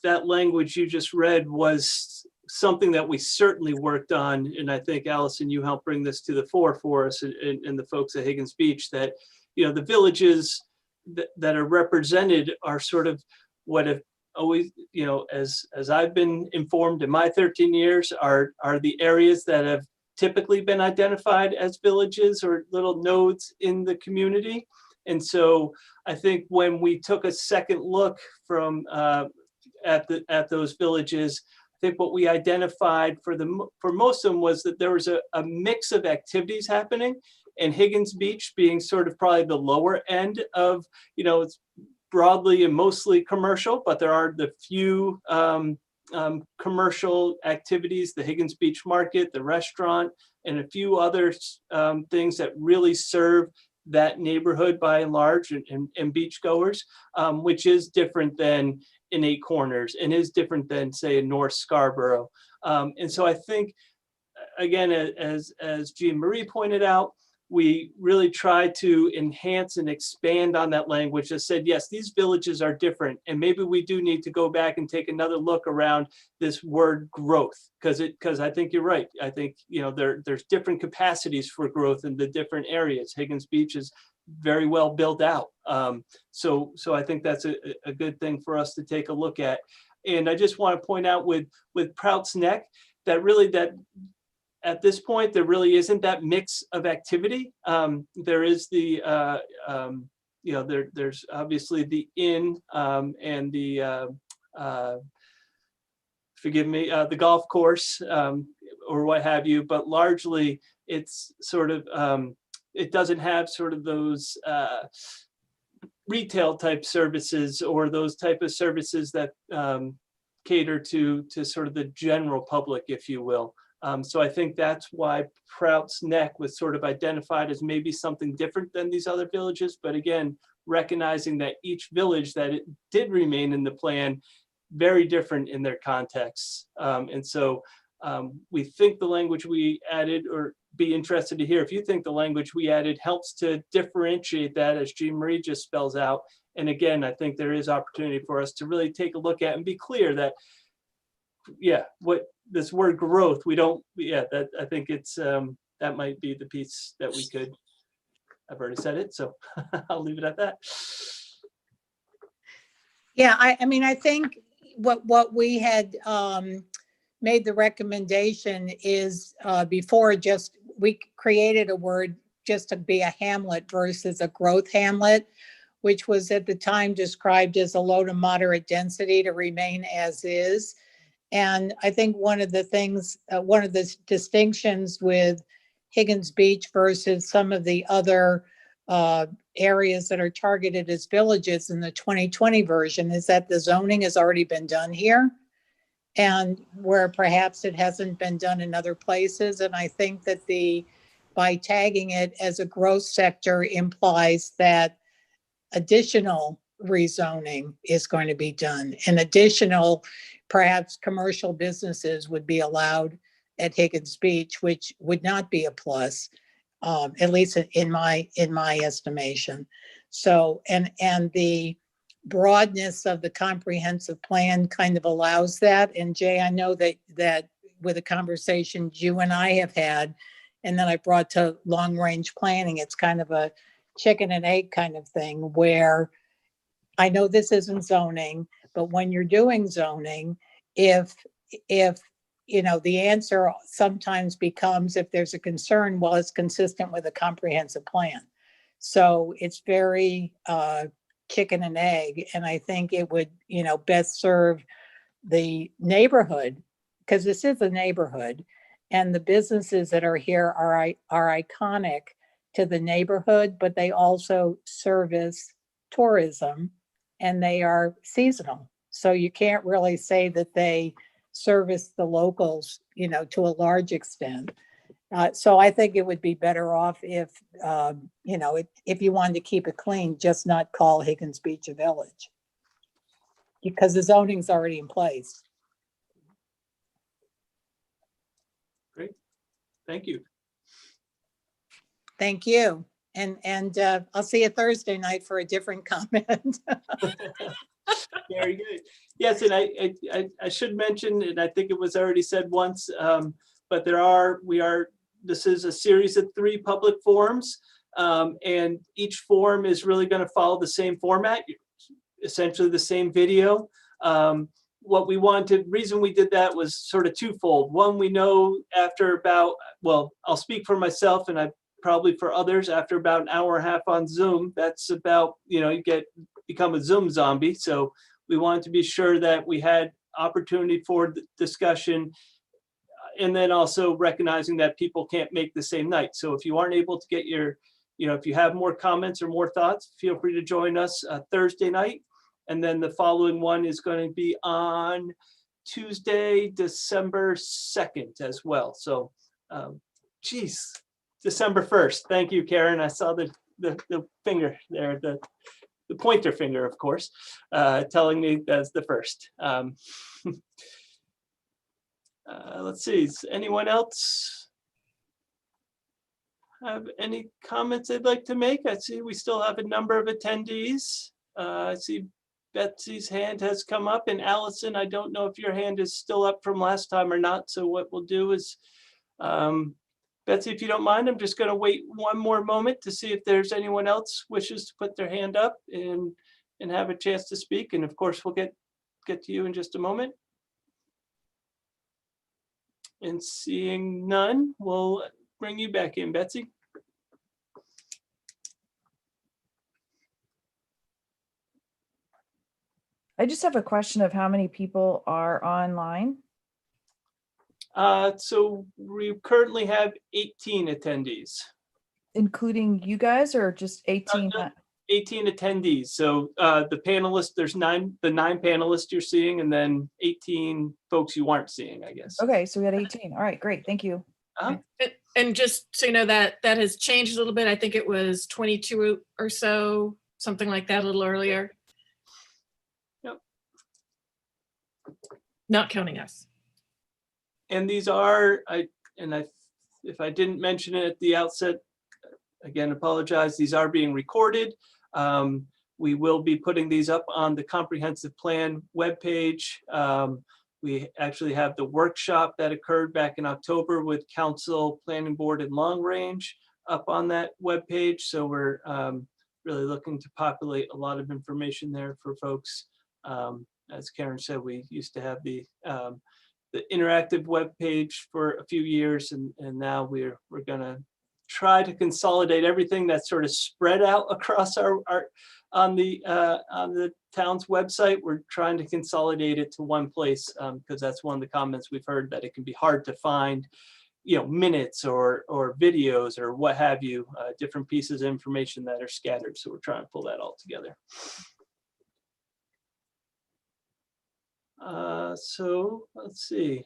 that language you just read was something that we certainly worked on. And I think, Allison, you helped bring this to the fore for us and the folks at Higgins Beach, that, the villages that are represented are sort of what have always, as I've been informed in my 13 years, are the areas that have typically been identified as villages or little nodes in the community. And so I think when we took a second look from at those villages, I think what we identified for most of them was that there was a mix of activities happening. and Higgins Beach being sort of probably the lower end of, it's broadly and mostly commercial, but there are the few commercial activities, the Higgins Beach Market, the restaurant, and a few other things that really serve that neighborhood by and large, and beachgoers, which is different than in Eight Corners and is different than, say, in North Scarborough. And so I think, again, as Jean Marie pointed out, we really try to enhance and expand on that language that said, yes, these villages are different. And maybe we do need to go back and take another look around this word growth, because I think you're right. I think, there's different capacities for growth in the different areas. Higgins Beach is very well built out. So I think that's a good thing for us to take a look at. And I just want to point out with Prout's Neck, that really at this point, there really isn't that mix of activity. There is the, there's obviously the inn and the, forgive me, the golf course or what have you, but largely it's sort of, it doesn't have sort of those retail type services or those type of services that cater to sort of the general public, if you will. So I think that's why Prout's Neck was sort of identified as maybe something different than these other villages. But again, recognizing that each village that it did remain in the plan, very different in their contexts. And so we think the language we added, or be interested to hear if you think the language we added helps to differentiate that, as Jean Marie just spells out. And again, I think there is opportunity for us to really take a look at and be clear that, what this word growth, that I think it's, that might be the piece that we could, I've already said it, so I'll leave it at that. Yeah, I mean, I think what we had made the recommendation is before we created a word just to be a hamlet versus a growth hamlet, which was at the time described as a low to moderate density to remain as is. And I think one of the things, one of the distinctions with Higgins Beach versus some of the other areas that are targeted as villages in the 2020 version is that the zoning has already been done here, and where perhaps it hasn't been done in other places. And I think that by tagging it as a growth sector implies that additional rezoning is going to be done, and additional perhaps commercial businesses would be allowed at Higgins Beach, which would not be a plus, at least in my estimation. So, and the broadness of the comprehensive plan kind of allows that. And Jay, I know that with the conversations you and I have had, and then I brought to long range planning, it's kind of a chicken and egg kind of thing, where I know this isn't zoning, but when you're doing zoning, if the answer sometimes becomes, if there's a concern, well, it's consistent with a comprehensive plan. So it's very chicken and egg. And I think it would, best serve the neighborhood, because this is a neighborhood, and the businesses that are here are iconic to the neighborhood, but they also service tourism, and they are seasonal. So you can't really say that they service the locals, to a large extent. So I think it would be better off if, if you wanted to keep it clean, just not call Higgins Beach a village, because the zoning's already in place. Great, thank you. Thank you. And I'll see you Thursday night for a different comment. Very good. Yes, and I should mention, and I think it was already said once, but this is a series of 3 public forums, and each forum is really going to follow the same format, essentially the same video. What we wanted, reason we did that was sort of twofold. One, we know after about, well, I'll speak for myself, and I probably for others, after about an hour and a half on Zoom, that's about, you become a Zoom zombie. So we wanted to be sure that we had opportunity for discussion and then also recognizing that people can't make the same night. So if you aren't able to get your, if you have more comments or more thoughts, feel free to join us Thursday night. And then the following one is going to be on Tuesday, December 2nd as well. So, geez, December 1st. Thank you, Karen. I saw the finger there, the pointer finger, of course, telling me that's the 1st. Let's see, does anyone else have any comments they'd like to make? I see we still have a number of attendees. I see Betsy's hand has come up, and Allison, I don't know if your hand is still up from last time or not. So what we'll do is, Betsy, if you don't mind, I'm just going to wait one more moment to see if there's anyone else wishes to put their hand up and have a chance to speak. And of course, we'll get to you in just a moment. And seeing none, we'll bring you back in, Betsy. I just have a question of how many people are online. So we currently have 18 attendees. Including you guys, or just 18? 18 attendees. So the panelists, there's the 9 panelists you're seeing, and then 18 folks you aren't seeing, I guess. Okay, so we had 18. All right, great. Thank you. And just so you know, that has changed a little bit. I think it was 22 or so, something like that, a little earlier. Yep. Not counting us. And these are, if I didn't mention it at the outset, again, apologize, these are being recorded. We will be putting these up on the comprehensive plan webpage. We actually have the workshop that occurred back in October with council, planning board, and long range up on that webpage. So we're really looking to populate a lot of information there for folks. As Karen said, we used to have the interactive web page for a few years, and now we're going to try to consolidate everything that's sort of spread out across our on the town's website. We're trying to consolidate it to one place, because that's one of the comments we've heard, that it can be hard to find, minutes or videos or what have you, different pieces of information that are scattered. So we're trying to pull that all together. So let's see.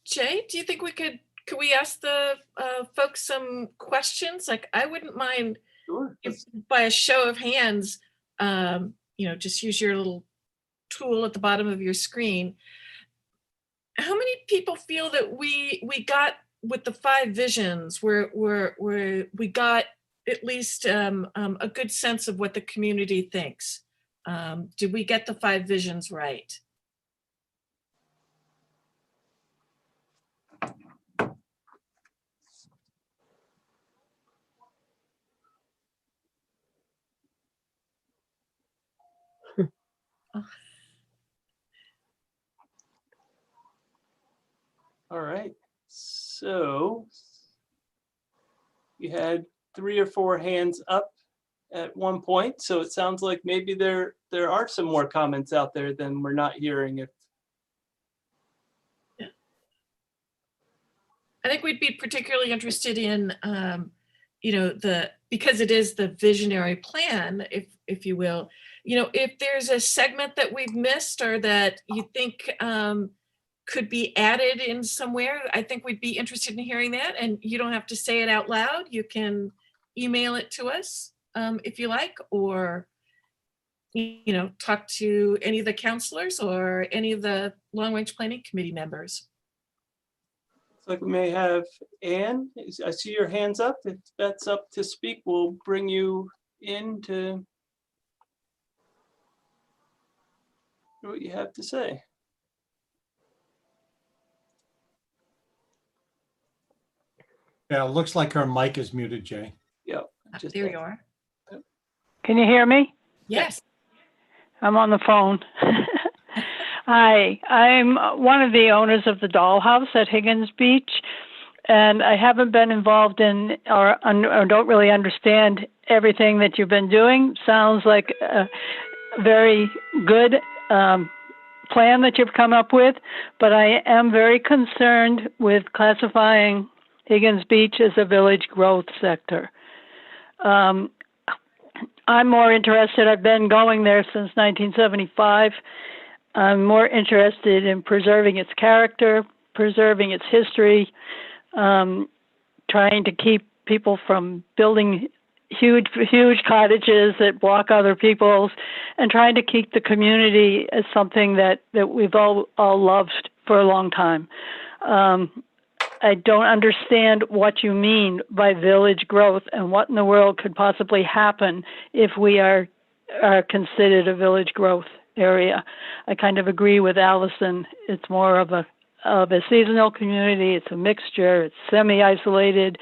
Jay, do you think could we ask the folks some questions? Like, I wouldn't mind, sure, if by a show of hands, just use your little tool at the bottom of your screen. How many people feel that we got with the 5 visions, where we got at least a good sense of what the community thinks? Did we get the 5 visions right? All right. So you had 3 or 4 hands up at one point. So it sounds like maybe there are some more comments out there than we're not hearing. I think we'd be particularly interested in, because it is the visionary plan, if you will, if there's a segment that we've missed or that you think could be added in somewhere. I think we'd be interested in hearing that. And you don't have to say it out loud. You can email it to us if you like, or talk to any of the counselors or any of the Long Range Planning Committee members. Looks like we may have Anne. I see your hands up. If that's up to speak, we'll bring you in to hear what you have to say. Yeah, it looks like her mic is muted, Jay. Yep. There you are. Can you hear me? Yes. I'm on the phone. Hi, I'm one of the owners of the Dollhouse at Higgins Beach, and I haven't been involved in or don't really understand everything that you've been doing. Sounds like a very good plan that you've come up with, but I am very concerned with classifying Higgins Beach as a village growth sector. I'm more interested, I've been going there since 1975. I'm more interested in preserving its character, preserving its history, trying to keep people from building huge cottages that block other people's, and trying to keep the community as something that we've all loved for a long time. I don't understand what you mean by village growth and what in the world could possibly happen if we are considered a village growth area. I kind of agree with Allison. It's more of a seasonal community. It's a mixture. It's semi-isolated.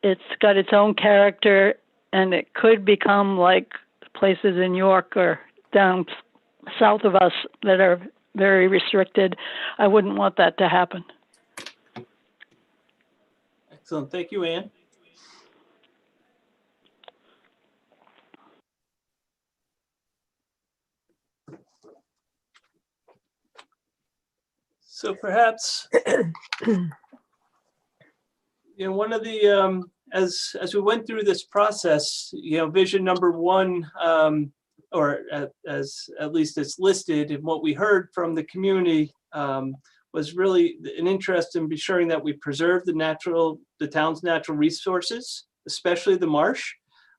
It's got its own character, and it could become like places in York or down south of us that are very restricted. I wouldn't want that to happen. Excellent. Thank you, Ann. So perhaps, one of the, as we went through this process, vision number one, or as at least it's listed in what we heard from the community, was really an interest in ensuring that we preserve the town's natural resources, especially the marsh,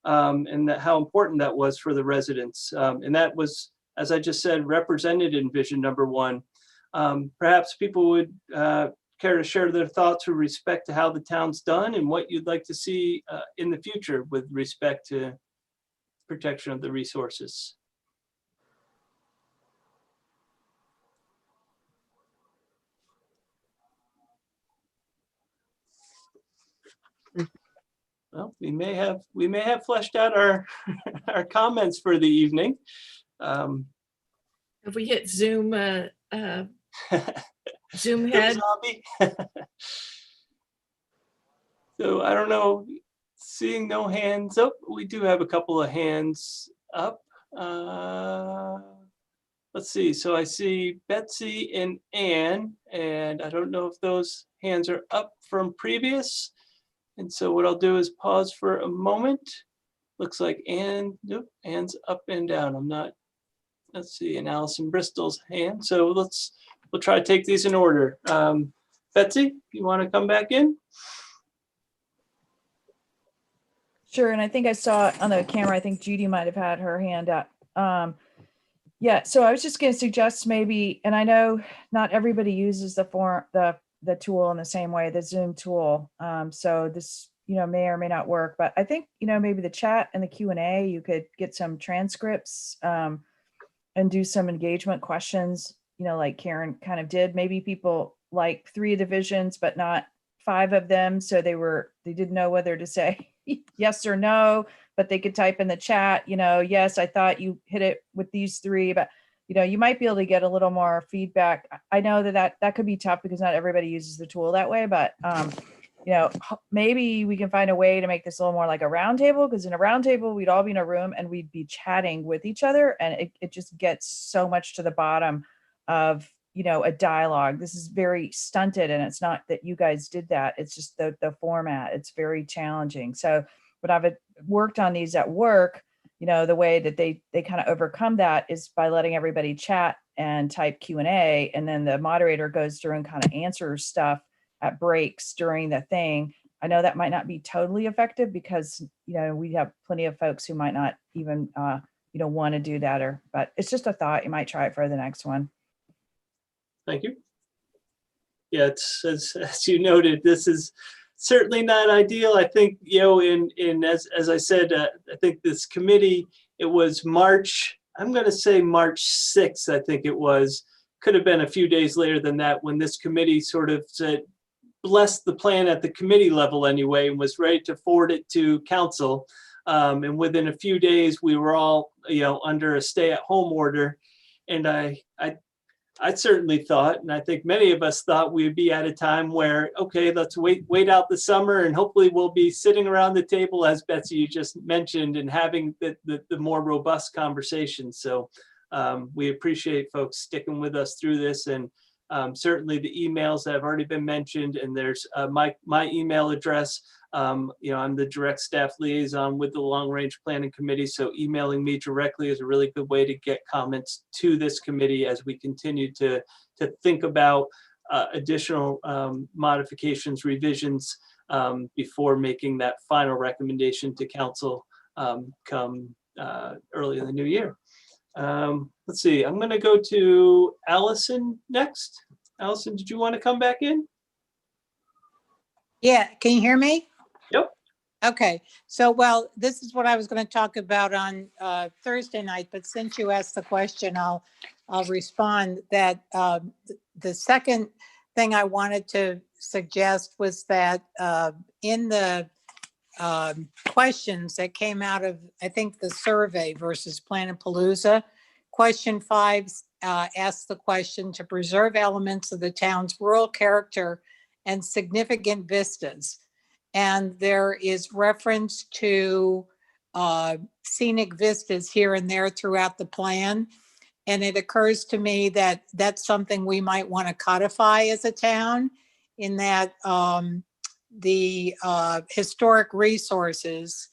and how important that was for the residents. And that was, as I just said, represented in vision number one. Perhaps people would care to share their thoughts with respect to how the town's done and what you'd like to see in the future with respect to protection of the resources. Well, we may have fleshed out our our comments for the evening. If we hit Zoom, Zoom head. So I don't know, seeing no hands up, we do have a couple of hands up. Let's see, so I see Betsy and Ann, and I don't know if those hands are up from previous. And so what I'll do is pause for a moment. Looks like Ann, nope, Ann's up and down. I'm not, let's see, and Allison Bristol's hand. So we'll try to take these in order. Betsy, you want to come back in? Sure, and I think I saw on the camera, I think Judy might have had her hand up. Yeah, so I was just going to suggest maybe, and I know not everybody uses the tool in the same way, the Zoom tool. So this, may or may not work, but I think, maybe the chat and the Q&A, you could get some transcripts and do some engagement questions, like Karen kind of did. Maybe people like 3 divisions, but not 5 of them. So they didn't know whether to say yes or no, but they could type in the chat, yes, I thought you hit it with these 3, but you might be able to get a little more feedback. I know that could be tough because not everybody uses the tool that way, but maybe we can find a way to make this a little more like a roundtable, because in a roundtable, we'd all be in a room and we'd be chatting with each other, and it just gets so much to the bottom of, a dialogue. This is very stunted, and it's not that you guys did that. It's just the format. It's very challenging. So when I've worked on these at work, the way that they kind of overcome that is by letting everybody chat and type Q&A, and then the moderator goes through and kind of answers stuff at breaks during the thing. I know that might not be totally effective because, we have plenty of folks who might not even, want to do that, but it's just a thought. You might try it for the next one. Thank you. Yeah, it's as you noted, this is certainly not ideal. I think, as I said, I think this committee, it was March, I'm going to say March 6th, I think it was, could have been a few days later than that, when this committee sort of said, blessed the plan at the committee level anyway, and was ready to forward it to council. And within a few days, we were all, under a stay-at-home order. And I certainly thought, and I think many of us thought, we'd be at a time where, okay, let's wait out the summer, and hopefully we'll be sitting around the table, as Betsy, you just mentioned, and having the more robust conversations. So We appreciate folks sticking with us through this, and certainly the emails that have already been mentioned, and there's my email address. I'm the direct staff liaison with the Long Range Planning Committee, so emailing me directly is a really good way to get comments to this committee as we continue to think about additional modifications, revisions before making that final recommendation to council come early in the new year. Let's see, I'm going to go to Allison next. Allison, did you want to come back in? Yeah, can you hear me? Yep. Okay, so well, this is what I was going to talk about on Thursday night, but since you asked the question, I'll respond that the second thing I wanted to suggest was that in the questions that came out of, I think, the survey versus Planapalooza, question 5 asks the question to preserve elements of the town's rural character and significant vistas. And there is reference to scenic vistas here and there throughout the plan. And it occurs to me that that's something we might want to codify as a town, in that the historic resources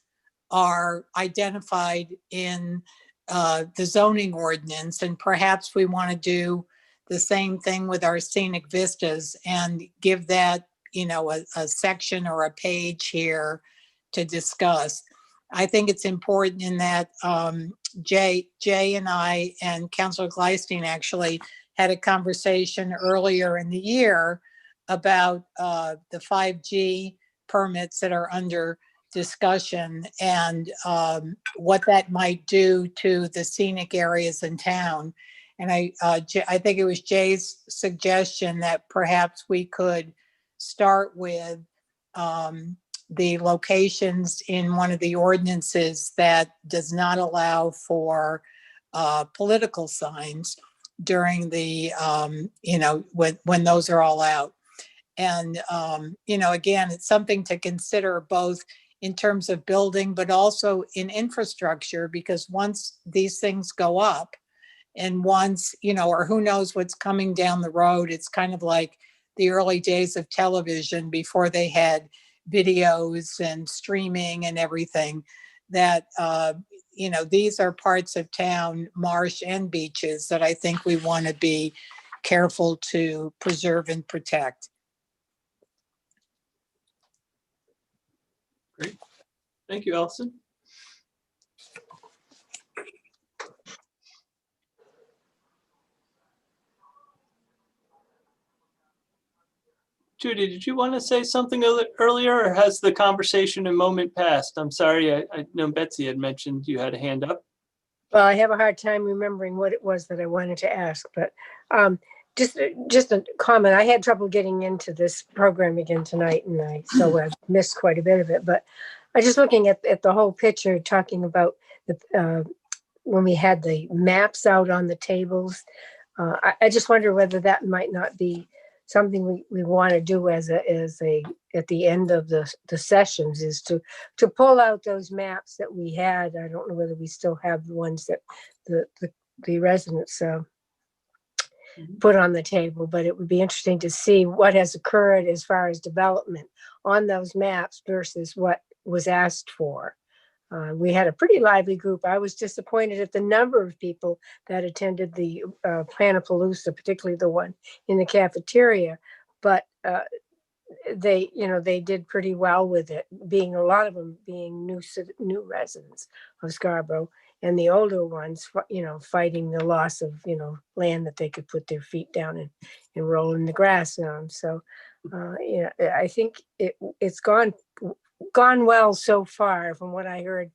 are identified in the zoning ordinance, and perhaps we want to do the same thing with our scenic vistas and give that, a section or a page here to discuss. I think it's important in that Jay and I and Councilor Gleisteen actually had a conversation earlier in the year about the 5G permits that are under discussion, and what that might do to the scenic areas in town. And I think it was Jay's suggestion that perhaps we could start with the locations in one of the ordinances that does not allow for political signs during the, when those are all out. And, again, it's something to consider both in terms of building, but also in infrastructure, because once these things go up and once, or who knows what's coming down the road, it's kind of like the early days of television before they had videos and streaming and everything, that, these are parts of town, marsh and beaches, that I think we want to be careful to preserve and protect. Great. Thank you, Allison. Judy, did you want to say something earlier, or has the conversation and moment passed? I'm sorry, I know Betsy had mentioned you had a hand up. Well, I have a hard time remembering what it was that I wanted to ask, but just a comment. I had trouble getting into this program again tonight, and I missed quite a bit of it. But I just looking at the whole picture, talking about the when we had the maps out on the tables. I just wonder whether that might not be something we want to do as a at the end of the sessions, is to pull out those maps that we had. I don't know whether we still have the ones that the residents put on the table, but it would be interesting to see what has occurred as far as development on those maps versus what was asked for. We had a pretty lively group. I was disappointed at the number of people that attended the Planapalooza, particularly the one in the cafeteria, but they did pretty well with it, being a lot of them being new residents of Scarborough, and the older ones, fighting the loss of, land that they could put their feet down and roll in the grass on. So, I think it's gone well so far from what I heard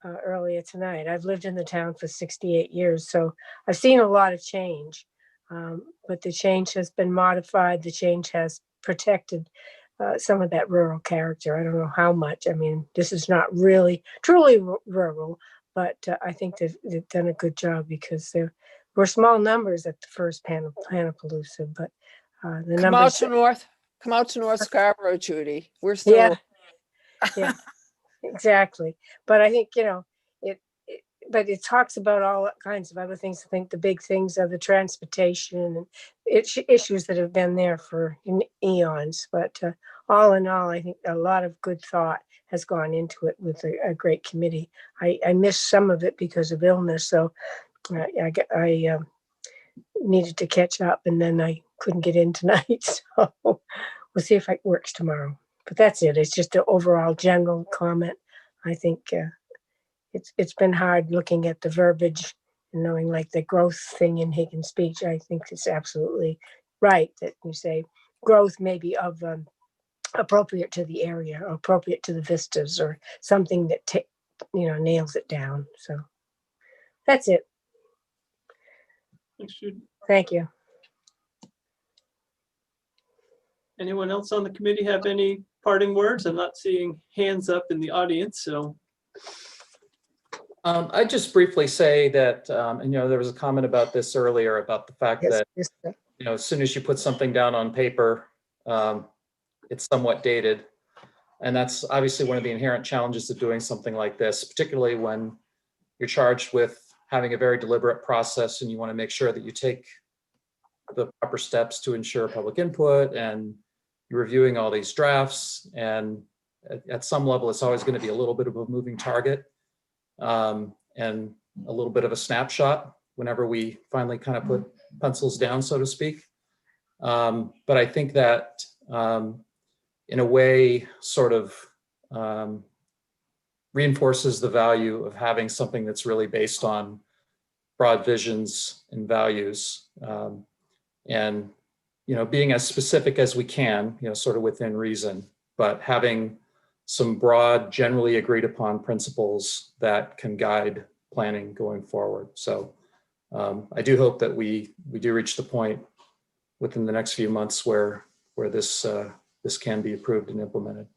earlier tonight. I've lived in the town for 68 years, so I've seen a lot of change, but the change has been modified. The change has protected some of that rural character. I don't know how much. I mean, this is not really truly rural, but I think they've done a good job, because there were small numbers at the first Planapalooza, but the numbers. Come out to North Scarborough, Judy. We're still. Yeah, exactly. But I think, but it talks about all kinds of other things. I think the big things are the transportation and issues that have been there for eons. But all in all, I think a lot of good thought has gone into it with a great committee. I missed some of it because of illness, so I needed to catch up, and then I couldn't get in tonight. So we'll see if it works tomorrow. But that's it. It's just an overall general comment. I think it's been hard looking at the verbiage and knowing like the growth thing in Higgins' speech. I think it's absolutely right that you say growth may be of appropriate to the area, or appropriate to the vistas, or something that nails it down. So that's it. Thanks, Judy. Thank you. Anyone else on the committee have any parting words? I'm not seeing hands up in the audience, so. I'd just briefly say that, and there was a comment about this earlier about the fact that, as soon as you put something down on paper, it's somewhat dated. And that's obviously one of the inherent challenges of doing something like this, particularly when you're charged with having a very deliberate process and you want to make sure that you take the proper steps to ensure public input, and you're reviewing all these drafts. And at some level, it's always going to be a little bit of a moving target. And a little bit of a snapshot whenever we finally kind of put pencils down, so to speak. But I think that in a way sort of reinforces the value of having something that's really based on broad visions and values, and being as specific as we can, sort of within reason, but having some broad, generally agreed upon principles that can guide planning going forward. So I do hope that we do reach the point within the next few months where this can be approved and implemented.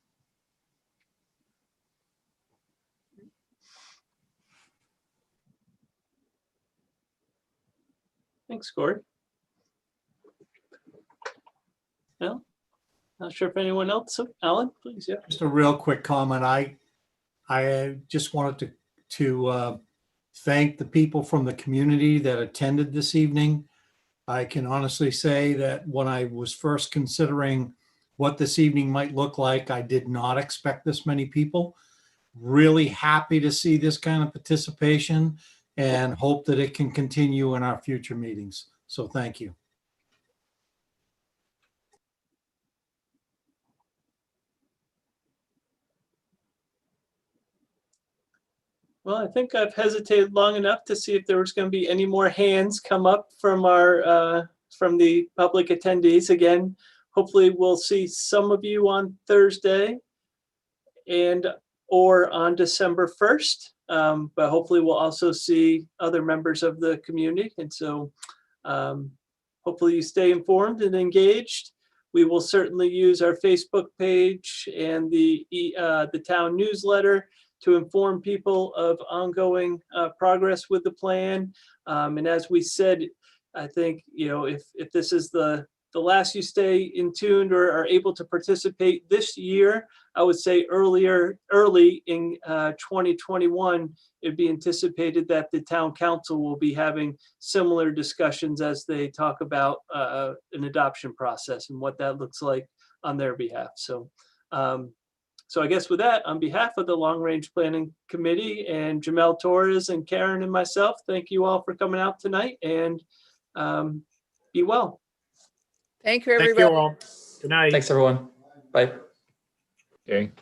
Thanks, Corey. Well, not sure if anyone else. Alan, please. Yeah. Just a real quick comment. I just wanted to thank the people from the community that attended this evening. I can honestly say that when I was first considering what this evening might look like, I did not expect this many people. Really happy to see this kind of participation and hope that it can continue in our future meetings. So thank you. Well, I think I've hesitated long enough to see if there was going to be any more hands come up from from the public attendees. Again, hopefully we'll see some of you on Thursday or on December 1st. But hopefully we'll also see other members of the community. And so hopefully you stay informed and engaged. We will certainly use our Facebook page and the town newsletter to inform people of ongoing progress with the plan. And as we said, I think, if this is the last you stay in tuned or are able to participate this year, I would say early in 2021, it'd be anticipated that the town council will be having similar discussions as they talk about an adoption process and what that looks like on their behalf. So I guess with that, on behalf of the Long Range Planning Committee and Jamel Torres and Karen and myself, thank you all for coming out tonight, and be well. Thank you, everybody. Thank you all. Good night. Thanks, everyone. Bye. Okay.